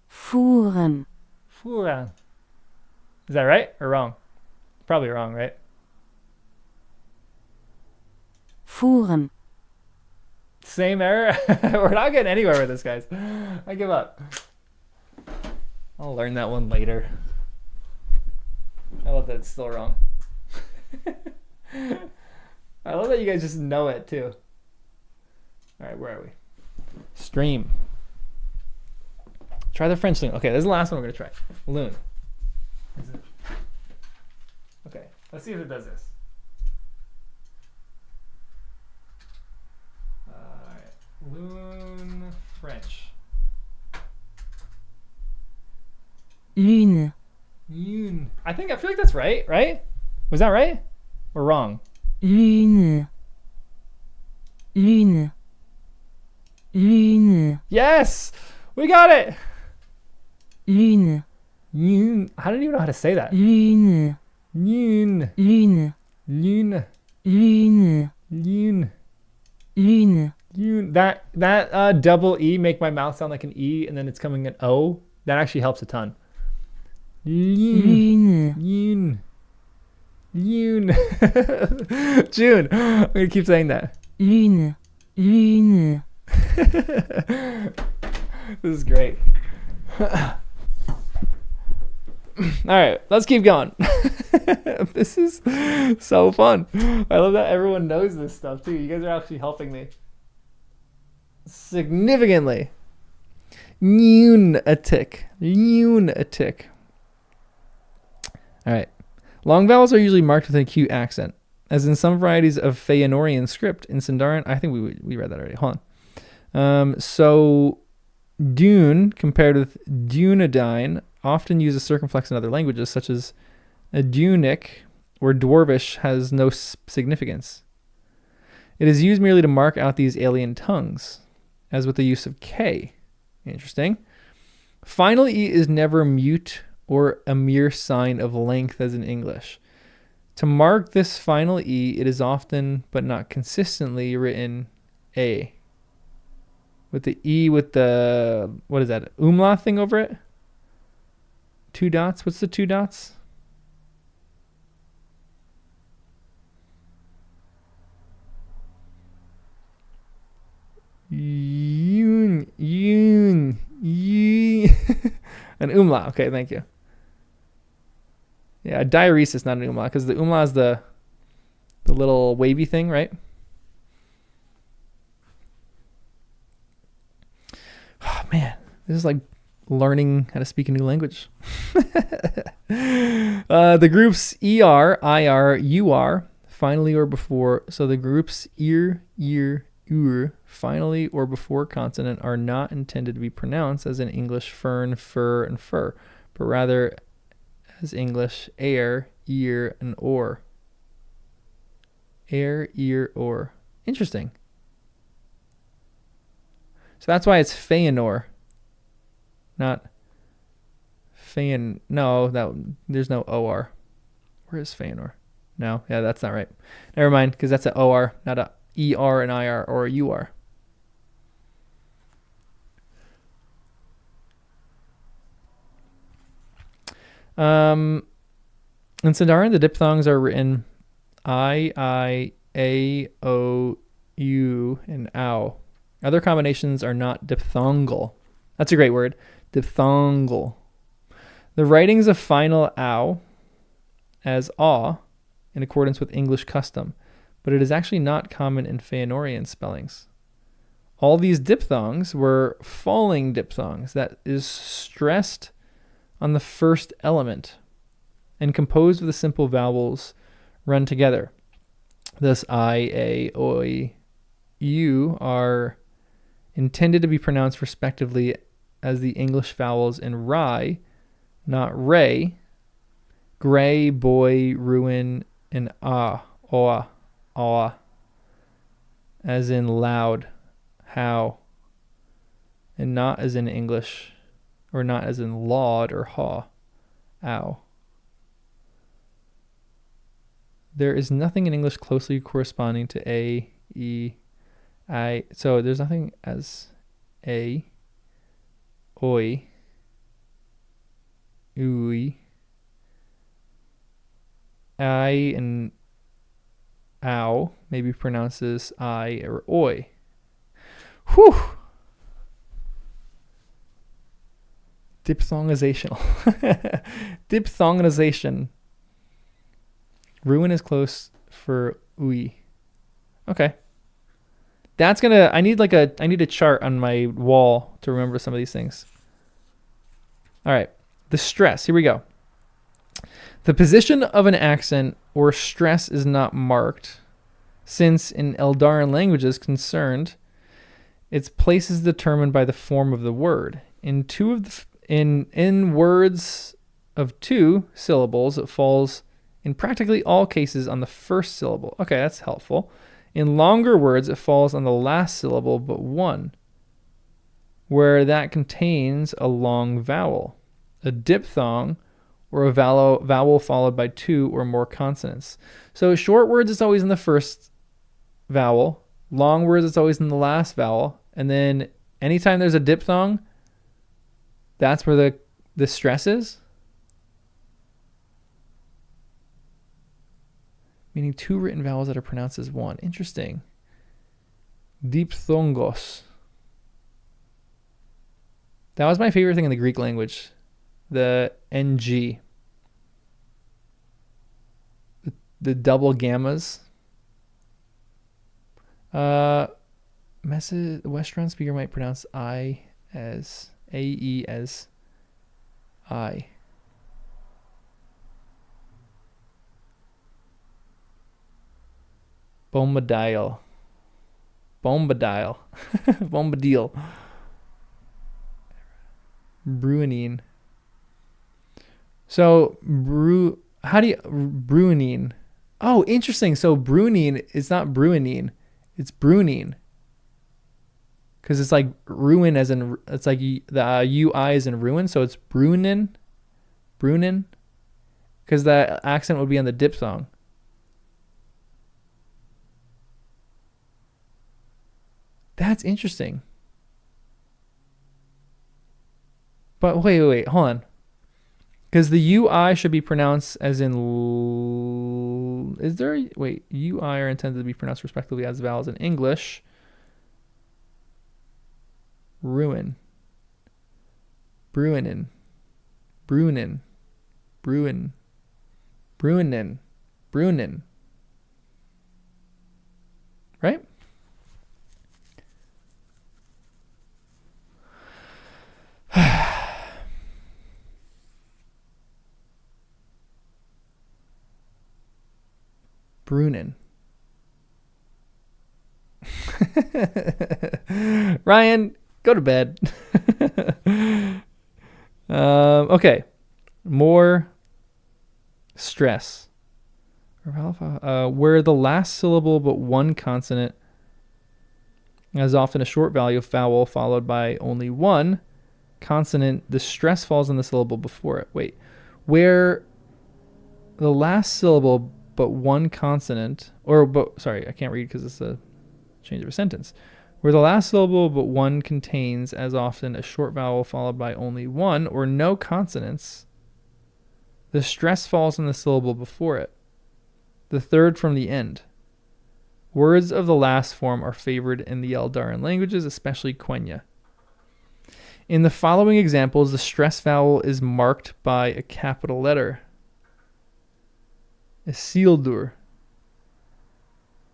Voeren. Voeren. Is that right or wrong? Probably wrong, right? Voeren. Same error. We're not getting anywhere with this, guys. I give up. I'll learn that one later. I love that it's still wrong. I love that you guys just know it too. All right, where are we? Stream. Try the French loon. Okay, this is the last one we're gonna try. Loon. Is it? Okay, let's see if it does this. All right, loon French. Lune. Lune. I feel like that's right. Right? Was that right or wrong? Lune. Lune. Lune. Yes, we got it. Lune. Yun. I don't even know how to say that. Lune. Yun. Lune. Lune. Lune. Lune. Lune. Lune. That double E make my mouth sound like an E, and then it's coming an O. That actually helps a ton. Lune. Lune. Lune. June. I'm gonna keep saying that. Lune. Lune. This is great. All right, let's keep going. This is so fun. I love that everyone knows this stuff too. You guys are actually helping me significantly. Lunatic. Lunatic. All right. Long vowels are usually marked with an acute accent, as in some varieties of Feanorian script. In Sindarin, I think we read that already. Hold on. So dune compared with dunedain often uses circumflex in other languages, such as a Dunic or Dwarvish has no significance. It is used merely to mark out these alien tongues, as with the use of K. Interesting. Final E is never mute or a mere sign of length as in English. To mark this final E, it is often, but not consistently, written A. With the E with the, what is that, umlaut thing over it? 2 dots? What's the 2 dots? Yoon. An umlaut. Okay, thank you. Yeah, a diaeresis, not an umlaut, because the umlaut is the little wavy thing, right? Oh, man, this is like learning how to speak a new language. The groups ER, IR, UR, finally or before. So the groups ear, finally or before consonant are not intended to be pronounced as in English fern, fur, and fur, but rather as English air, ear, and or. Air, ear, or. Interesting. So that's why it's Feanor, not Fean. No, there's no OR. Where is Feanor? No, yeah, that's not right. Never mind, because that's an OR, not a ER, and IR, or a UR. In Sindarin, the diphthongs are written I, A, O, U, and OW. Other combinations are not diphthongal. That's a great word. Diphthongal. The writings of final ow as aw in accordance with English custom, but it is actually not common in Feanorian spellings. All these diphthongs were falling diphthongs, that is stressed on the first element and composed with the simple vowels run together. Thus I, A, Oi, U are intended to be pronounced respectively as the English vowels in Rai, not Ray, gray, boy, ruin, and Oa, as in loud, how, and not as in English, or not as in laud or haw, ow. There is nothing in English closely corresponding to A, E, I. So there's nothing as A, Oi, Ui, I, and ow maybe pronounces I or Oi. Whew. Diphthongization. Diphthongization. Ruin is close for Ui. Okay. That's gonna, I need a chart on my wall to remember some of these things. All right. The stress. Here we go. The position of an accent or stress is not marked, since in Eldarin languages concerned, its place is determined by the form of the word. In words of 2 syllables, it falls in practically all cases on the first syllable. Okay, that's helpful. In longer words, it falls on the last syllable but 1, where that contains a long vowel. a diphthong, or a vowel followed by 2 or more consonants. So short words, it's always in the first vowel. Long words, it's always in the last vowel. And then anytime there's a diphthong, that's where the stress is. Meaning 2 written vowels that are pronounced as 1. Interesting. Dipthongos. That was my favorite thing in the Greek language. The NG. The double gammas. The Western speaker might pronounce I as AE as I. Bombadil. Bombadil. Bruinine. So, Bruinine. Oh, interesting. So, Bruinine is not Bruinine. It's Brunine. Because it's like ruin as in, it's like the UI is in ruin. So, it's Brunin. Because the accent would be on the diphthong. That's interesting. But wait, hold on. Because the UI should be pronounced as in... UI are intended to be pronounced respectively as vowels in English. Ruin. Bruinin. Brunin. Bruin. Bruinin. Brunin. Right? Brunin. Ryan, go to bed. Okay. More stress. Where the last syllable but one consonant has often a short value of vowel followed by only one consonant, the stress falls on the syllable before it. Wait. Where the last syllable but one consonant, I can't read because it's a change of a sentence. Where the last syllable but one contains as often a short vowel followed by only one or no consonants, the stress falls on the syllable before it, the third from the end. Words of the last form are favored in the Eldarin languages, especially Quenya. In the following examples, the stress vowel is marked by a capital letter. Isildur.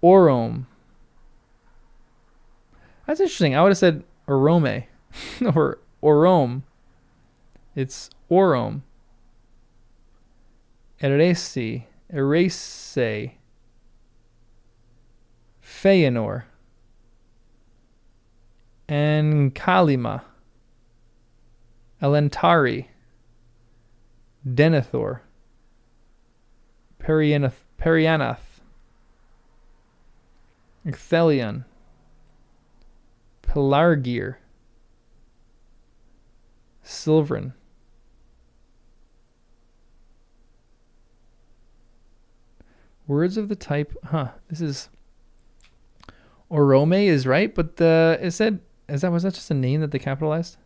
Orom. That's interesting. I would have said Orome or Orom. It's Orom. Eresi. Erese. Feanor. And Kalima. Elentari. Denethor. Perianath. Ecthelion. Pelargir. Silvrin. Words of the type, this is Orome is right, but was that just a name that they capitalized?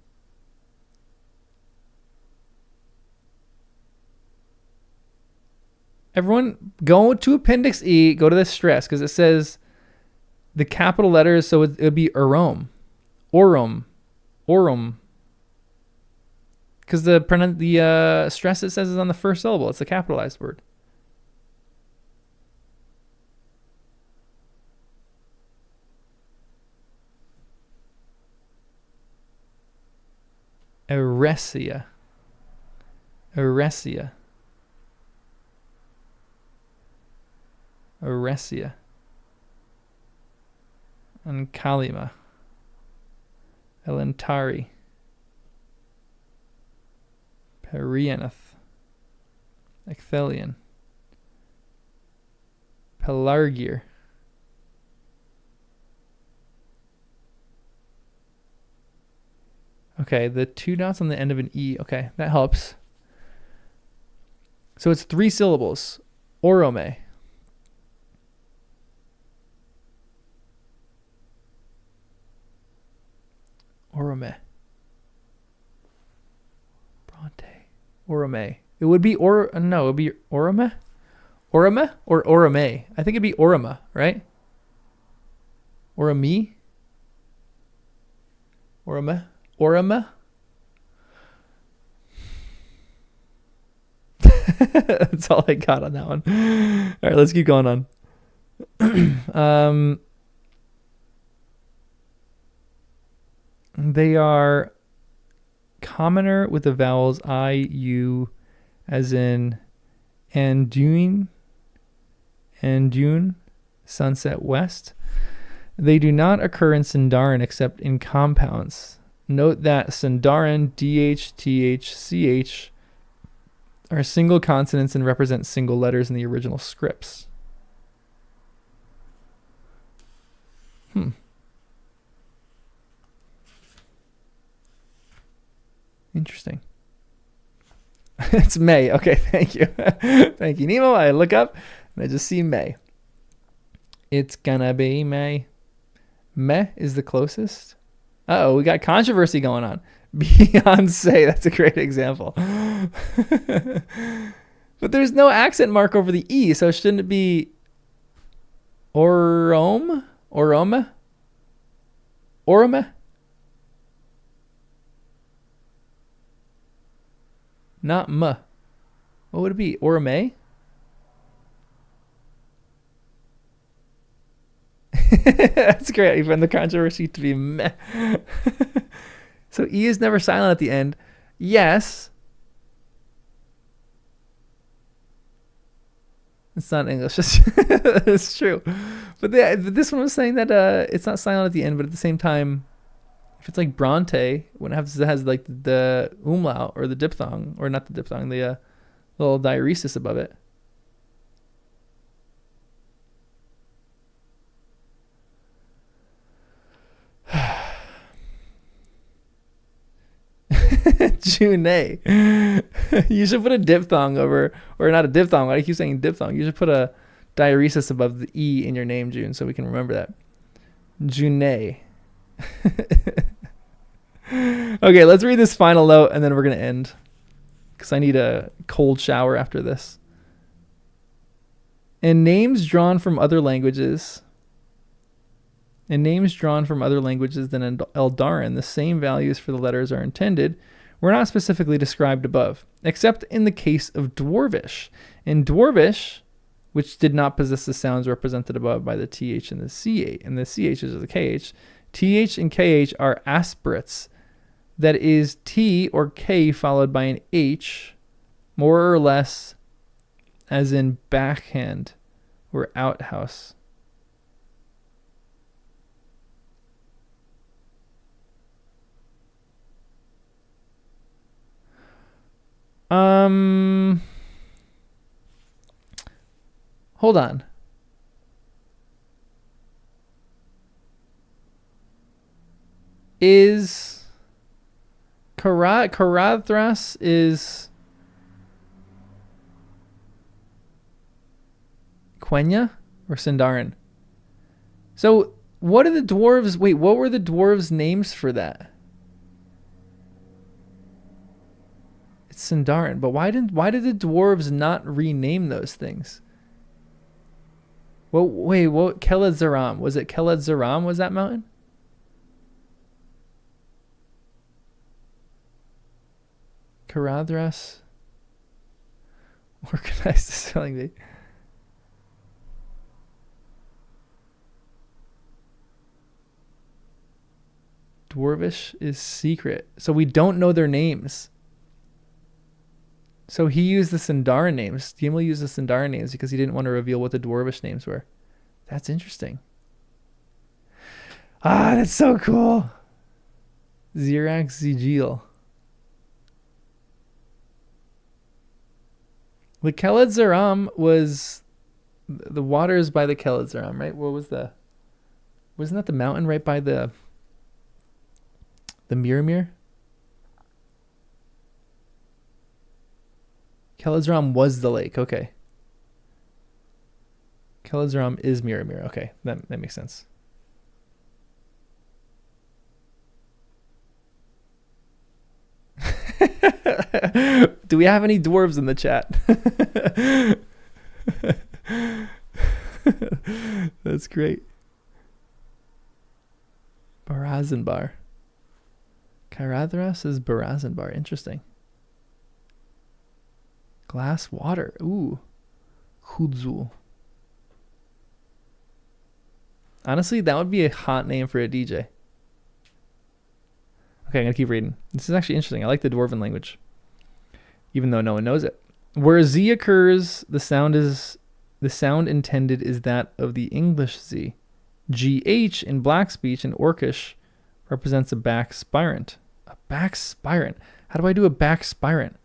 Everyone, go to Appendix E, go to the stress, because it says the capital letters, so it would be Orom. Because the stress it says is on the first syllable. It's a capitalized word. Eresia. And Kalima. Elentari. Perianath. Ecthelion. Pelargir. Okay, the 2 dots on the end of an E. Okay, that helps. So it's 3 syllables. Orome. Orome. Bronte. Orome. It would be no, it would be Orome? Orame or Orame? I think it'd be Orama, right? Orami? Orame? Orama? That's all I got on that one. All right, let's keep going on. They are commoner with the vowels I, U, as in Anduin, sunset west. They do not occur in Sindarin except in compounds. Note that Sindarin, DH, TH, CH are single consonants and represent single letters in the original scripts. Interesting. It's May. Okay, thank you. Thank you, Nemo. I look up and I just see May. It's gonna be May. Meh is the closest. Uh-oh, we got controversy going on. Beyonce, that's a great example. But there's no accent mark over the E, so shouldn't it be Orome? Orome? Orome? Not M. What would it be? Orome? That's great. You find the controversy to be meh. So E is never silent at the end. Yes. It's not English. It's true. But this one was saying that it's not silent at the end, but at the same time, if it's like Bronte, when it has like the umlaut or the diphthong, or not the diphthong, the little diaeresis above it. June. You should put a diphthong over, or not a diphthong. I keep saying diphthong. You should put a diaeresis above the E in your name, June, so we can remember that. June. Okay, let's read this final note and then we're going to end, because I need a cold shower after this. In names drawn from other languages than Eldarin, the same values for the letters are intended, were not specifically described above, except in the case of Dwarvish. In Dwarvish, which did not possess the sounds represented above by the TH and the CH, and the CHs or the KH, TH and KH are aspirates. That is T or K followed by an H, more or less, as in backhand or outhouse. Hold on. Is Karathras is Quenya or Sindarin? So what are the dwarves? Wait, what were the dwarves' names for that? It's Sindarin, but why did the dwarves not rename those things? Well, wait, what? Keled Zaram. Was it Keled Zaram? Was that mountain? Karadras. Organized the spelling bee. Dwarvish is secret. So we don't know their names. So he used the Sindarin names. Gimli used the Sindarin names because he didn't want to reveal what the Dwarvish names were. That's interesting. Ah, that's so cool. Zirak Zigil. The Keled Zaram was the waters by the Keled Zaram, right? What was wasn't that the mountain right by the Miramir? Kelladram was the lake. Okay. Kelladram is Mirror. Okay, that makes sense. Do we have any dwarves in the chat? That's great. Barazanbar. Kairadhras is Barazanbar. Interesting. Glass water. Ooh. Khudzul. Honestly, that would be a hot name for a DJ. Okay, I'm going to keep reading. This is actually interesting. I like the Dwarven language, even though no one knows it. Where Z occurs, the sound intended is that of the English Z. GH in Black speech and Orcish represents a back spirant. A back spirant. How do I do a back spirant?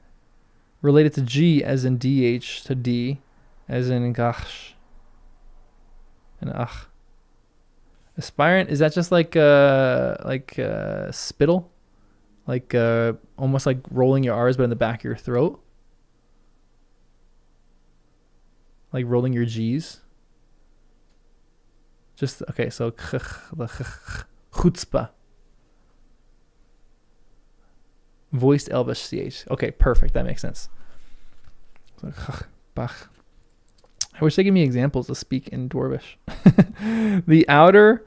Related to G as in DH to D as in gach and ach. Aspirant, is that just like spittle? Like almost like rolling your R's but in the back of your throat? Like rolling your G's? Just, okay, so chutzpah. Voiced Elvish CH. Okay, perfect, that makes sense. I wish they give me examples to speak in Dwarvish. The outer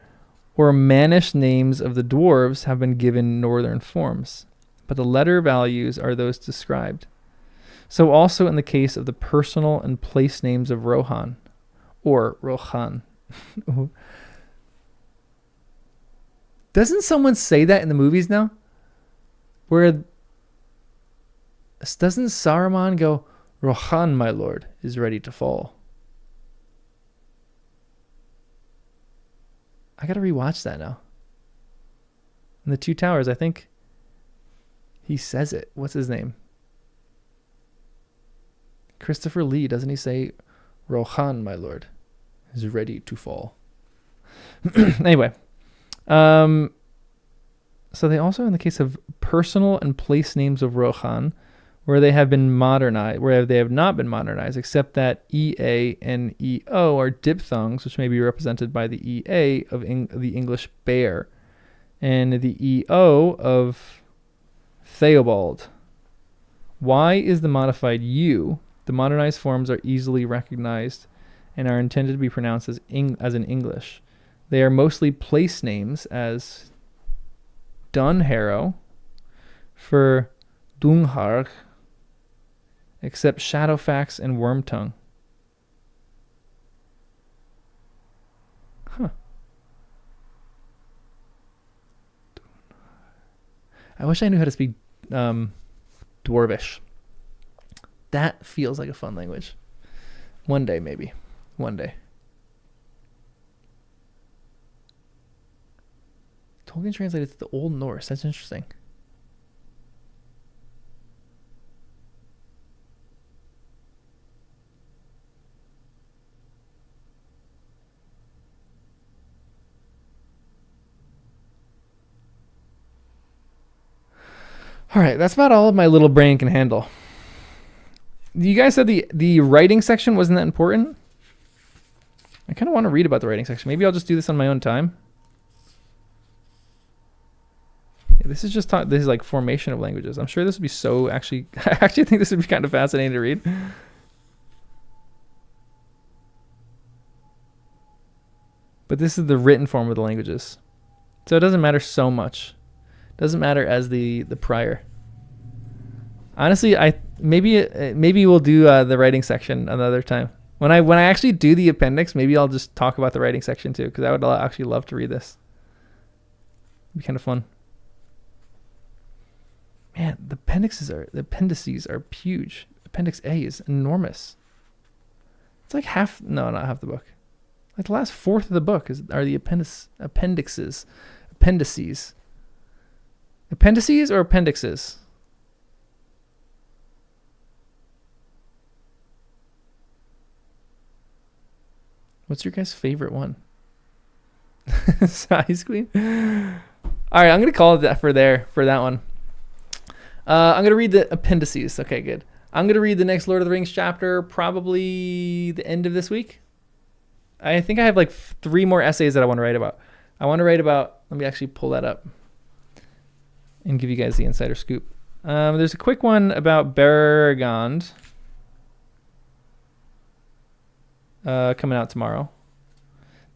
or mannish names of the dwarves have been given northern forms, but the letter values are those described. So also in the case of the personal and place names of Rohan, or Rohan. Doesn't someone say that in the movies now? Where doesn't Saruman go, Rohan, my lord, is ready to fall? I gotta rewatch that now. In the Two Towers, I think he says it. What's his name? Christopher Lee, doesn't he say, Rohan, my lord, is ready to fall? Anyway. So they also, in the case of personal and place names of Rohan, where they have been modernized, where they have not been modernized, except that EA and EO are dipthongs, which may be represented by the EA of the English bear, and the EO of Theobald. Y is the modified U. The modernized forms are easily recognized and are intended to be pronounced as in English. They are mostly place names as Dunharrow for Dungharg, except Shadowfax and Wormtongue. Huh. I wish I knew how to speak Dwarvish. That feels like a fun language. One day, maybe. One day. Tolkien translated to the Old Norse. That's interesting. All right, that's about all my little brain can handle. You guys said the writing section wasn't that important? I kind of want to read about the writing section. Maybe I'll just do this on my own time. Yeah, this is just this is like formation of languages. I'm sure this would be so I actually think this would be kind of fascinating to read. But this is the written form of the languages. So it doesn't matter so much. It doesn't matter as the prior. Honestly, maybe we'll do the writing section another time. When I actually do the appendix, maybe I'll just talk about the writing section too, because I would actually love to read this. It'd be kind of fun. Man, the appendices are huge. Appendix A is enormous. It's like not half the book. Like the last fourth of the book are the appendices. Appendices or appendixes? What's your guys' favorite one? Size Queen? All right, I'm going to call it that for that one. I'm going to read the appendices. Okay, good. I'm going to read the next Lord of the Rings chapter probably the end of this week. I think I have like 3 more essays that I want to write about. Let me actually pull that up and give you guys the insider scoop. There's a quick one about Baragond coming out tomorrow.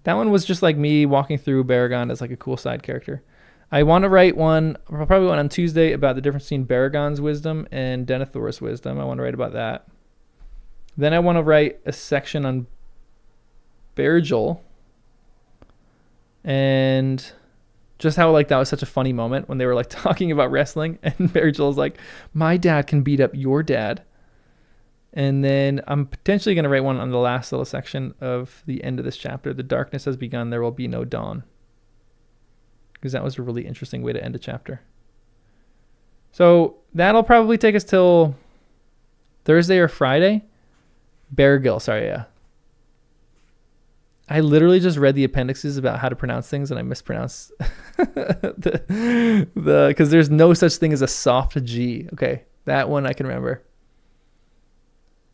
That one was just like me walking through Baragond as like a cool side character. I want to write probably one on Tuesday about the difference between Baragond's wisdom and Denethor's wisdom. I want to write about that. Then I want to write a section on Bearjol and just how like that was such a funny moment when they were like talking about wrestling and Bearjol's like, my dad can beat up your dad. And then I'm potentially going to write one on the last little section of the end of this chapter. The darkness has begun, there will be no dawn. Because that was a really interesting way to end a chapter. So that'll probably take us till Thursday or Friday. Beargill, sorry, yeah. I literally just read the appendixes about how to pronounce things and I mispronounced because there's no such thing as a soft G. Okay, that one I can remember.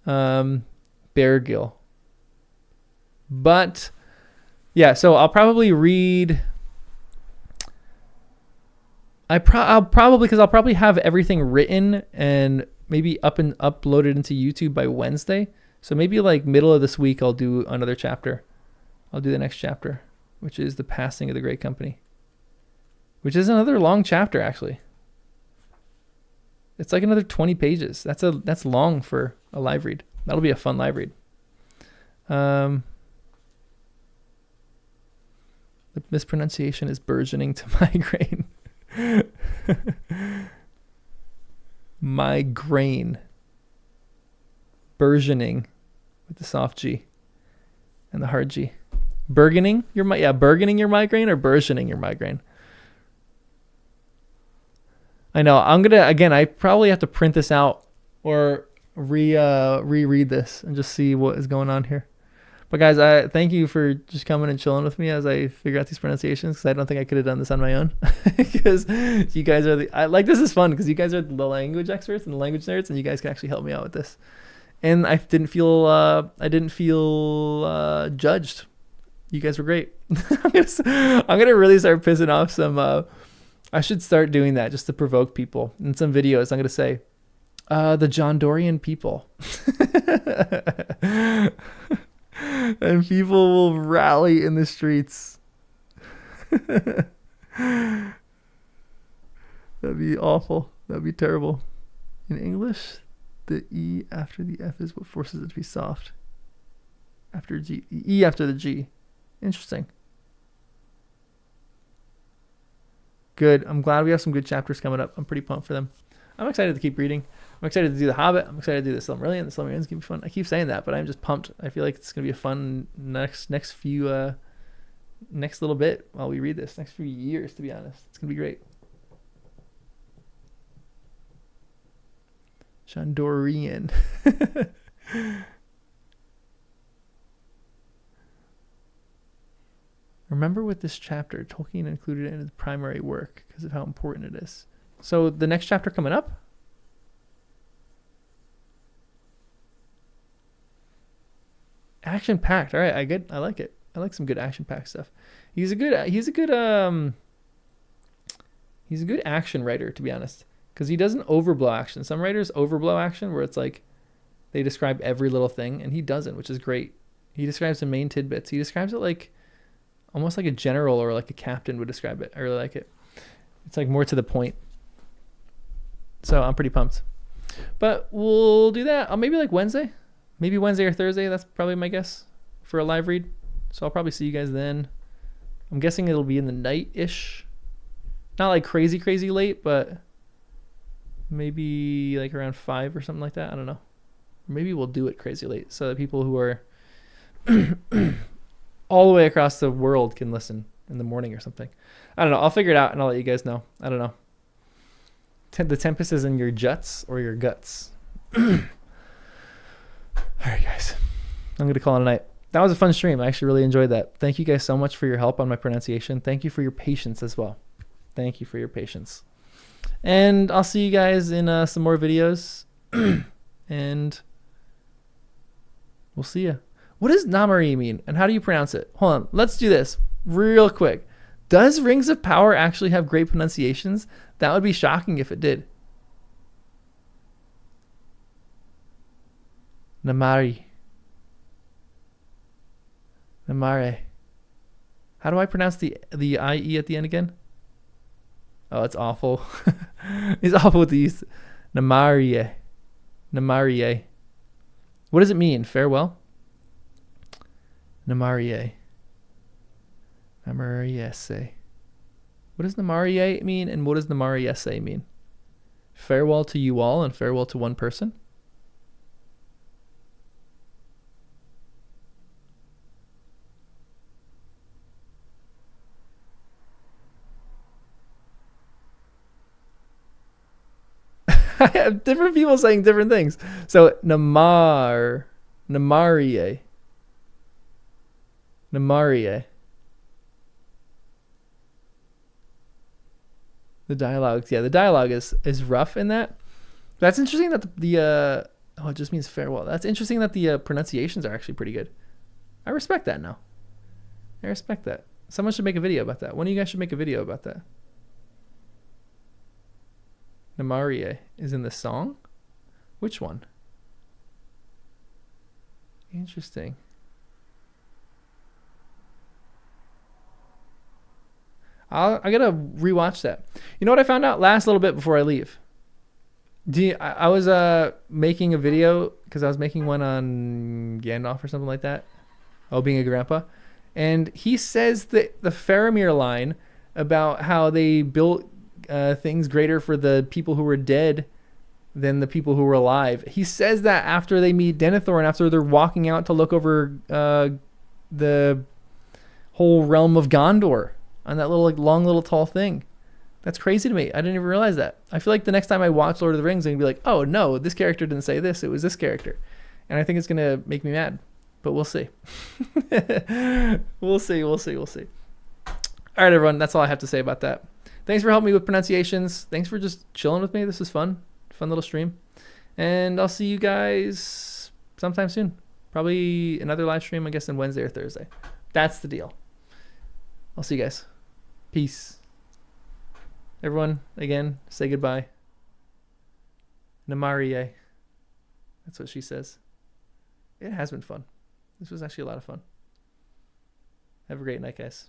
Beargill. But yeah, so I'll probably read. I'll probably have everything written and maybe uploaded into YouTube by Wednesday. So maybe like middle of this week I'll do another chapter. I'll do the next chapter, which is the passing of the great company, which is another long chapter actually. It's like another 20 pages. That's long for a live read. That'll be a fun live read. The mispronunciation is burgeoning to migraine. Migraine. Burgeoning with the soft G and the hard G. Burgeoning your migraine or burgeoning your migraine. I know. I probably have to print this out or reread this and just see what is going on here. But guys, I thank you for just coming and chilling with me as I figure out these pronunciations, because I don't think I could have done this on my own. Because you guys are this is fun because you guys are the language experts and the language nerds, and you guys can actually help me out with this. And I didn't feel judged. You guys were great. I'm gonna really start pissing off some. I should start doing that just to provoke people. In some videos, I'm gonna say, the John Dorian people. And people will rally in the streets. That'd be awful. That'd be terrible. In English, the E after the F is what forces it to be soft. After G, E after the G. Interesting. Good. I'm glad we have some good chapters coming up. I'm pretty pumped for them. I'm excited to keep reading. I'm excited to do The Hobbit. I'm excited to do The Silmarillion. The Silmarillion's gonna be fun. I keep saying that, but I'm just pumped. I feel like it's gonna be a fun next little bit while we read this. Next few years, to be honest. It's gonna be great. Chandorian. Remember with this chapter, Tolkien included it in his primary work because of how important it is. So the next chapter coming up. Action packed. All right, I like it. I like some good action packed stuff. He's a good action writer, to be honest, because he doesn't overblow action. Some writers overblow action where it's like they describe every little thing, and he doesn't, which is great. He describes the main tidbits. He describes it like almost like a general or like a captain would describe it. I really like it. It's like more to the point. So I'm pretty pumped. But we'll do that. Maybe like Wednesday. Maybe Wednesday or Thursday. That's probably my guess for a live read. So I'll probably see you guys then. I'm guessing it'll be in the night-ish. Not like crazy late, but maybe like around 5 or something like that. I don't know. Maybe we'll do it crazy late so that people who are all the way across the world can listen in the morning or something. I don't know. I'll figure it out and I'll let you guys know. I don't know. The tempest is in your juts or your guts. All right, guys. I'm going to call it a night. That was a fun stream. I actually really enjoyed that. Thank you guys so much for your help on my pronunciation. Thank you for your patience as well. Thank you for your patience. And I'll see you guys in some more videos. And and we'll see you. What does Namari mean, and how do you pronounce it? Hold on, let's do this real quick. Does Rings of Power actually have great pronunciations? That would be shocking if it did. Namari. Namare. How do I pronounce the IE at the end again? Oh, it's awful. It's awful with these. Namarie. Namarie. What does it mean? Farewell? Namarie. Namariese. What does Namarie mean, and what does Namariese mean? Farewell to you all and farewell to one person? I have different people saying different things. So Namarie. Namarie. The dialogue, yeah, the dialogue is rough in that. That's interesting that the oh, it just means farewell. That's interesting that the pronunciations are actually pretty good. I respect that now. I respect that. Someone should make a video about that. One of you guys should make a video about that. Namarie is in the song? Which one? Interesting. I gotta rewatch that. You know what I found out last little bit before I leave? I was making a video because I was making one on Gandalf or something like that. Oh, being a grandpa. And he says that the Faramir line about how they built things greater for the people who were dead than the people who were alive. He says that after they meet Denethor and after they're walking out to look over the whole realm of Gondor on that little long little tall thing. That's crazy to me. I didn't even realize that. I feel like the next time I watch Lord of the Rings, I'm going to be like, oh no, this character didn't say this. It was this character. And I think it's going to make me mad. But we'll see. We'll see. All right, everyone. That's all I have to say about that. Thanks for helping me with pronunciations. Thanks for just chilling with me. This is fun. Fun little stream. And I'll see you guys sometime soon. Probably another live stream, I guess, on Wednesday or Thursday. That's the deal. I'll see you guys. Peace. Everyone, again, say goodbye. Namarie. That's what she says. It has been fun. This was actually a lot of fun. Have a great night, guys.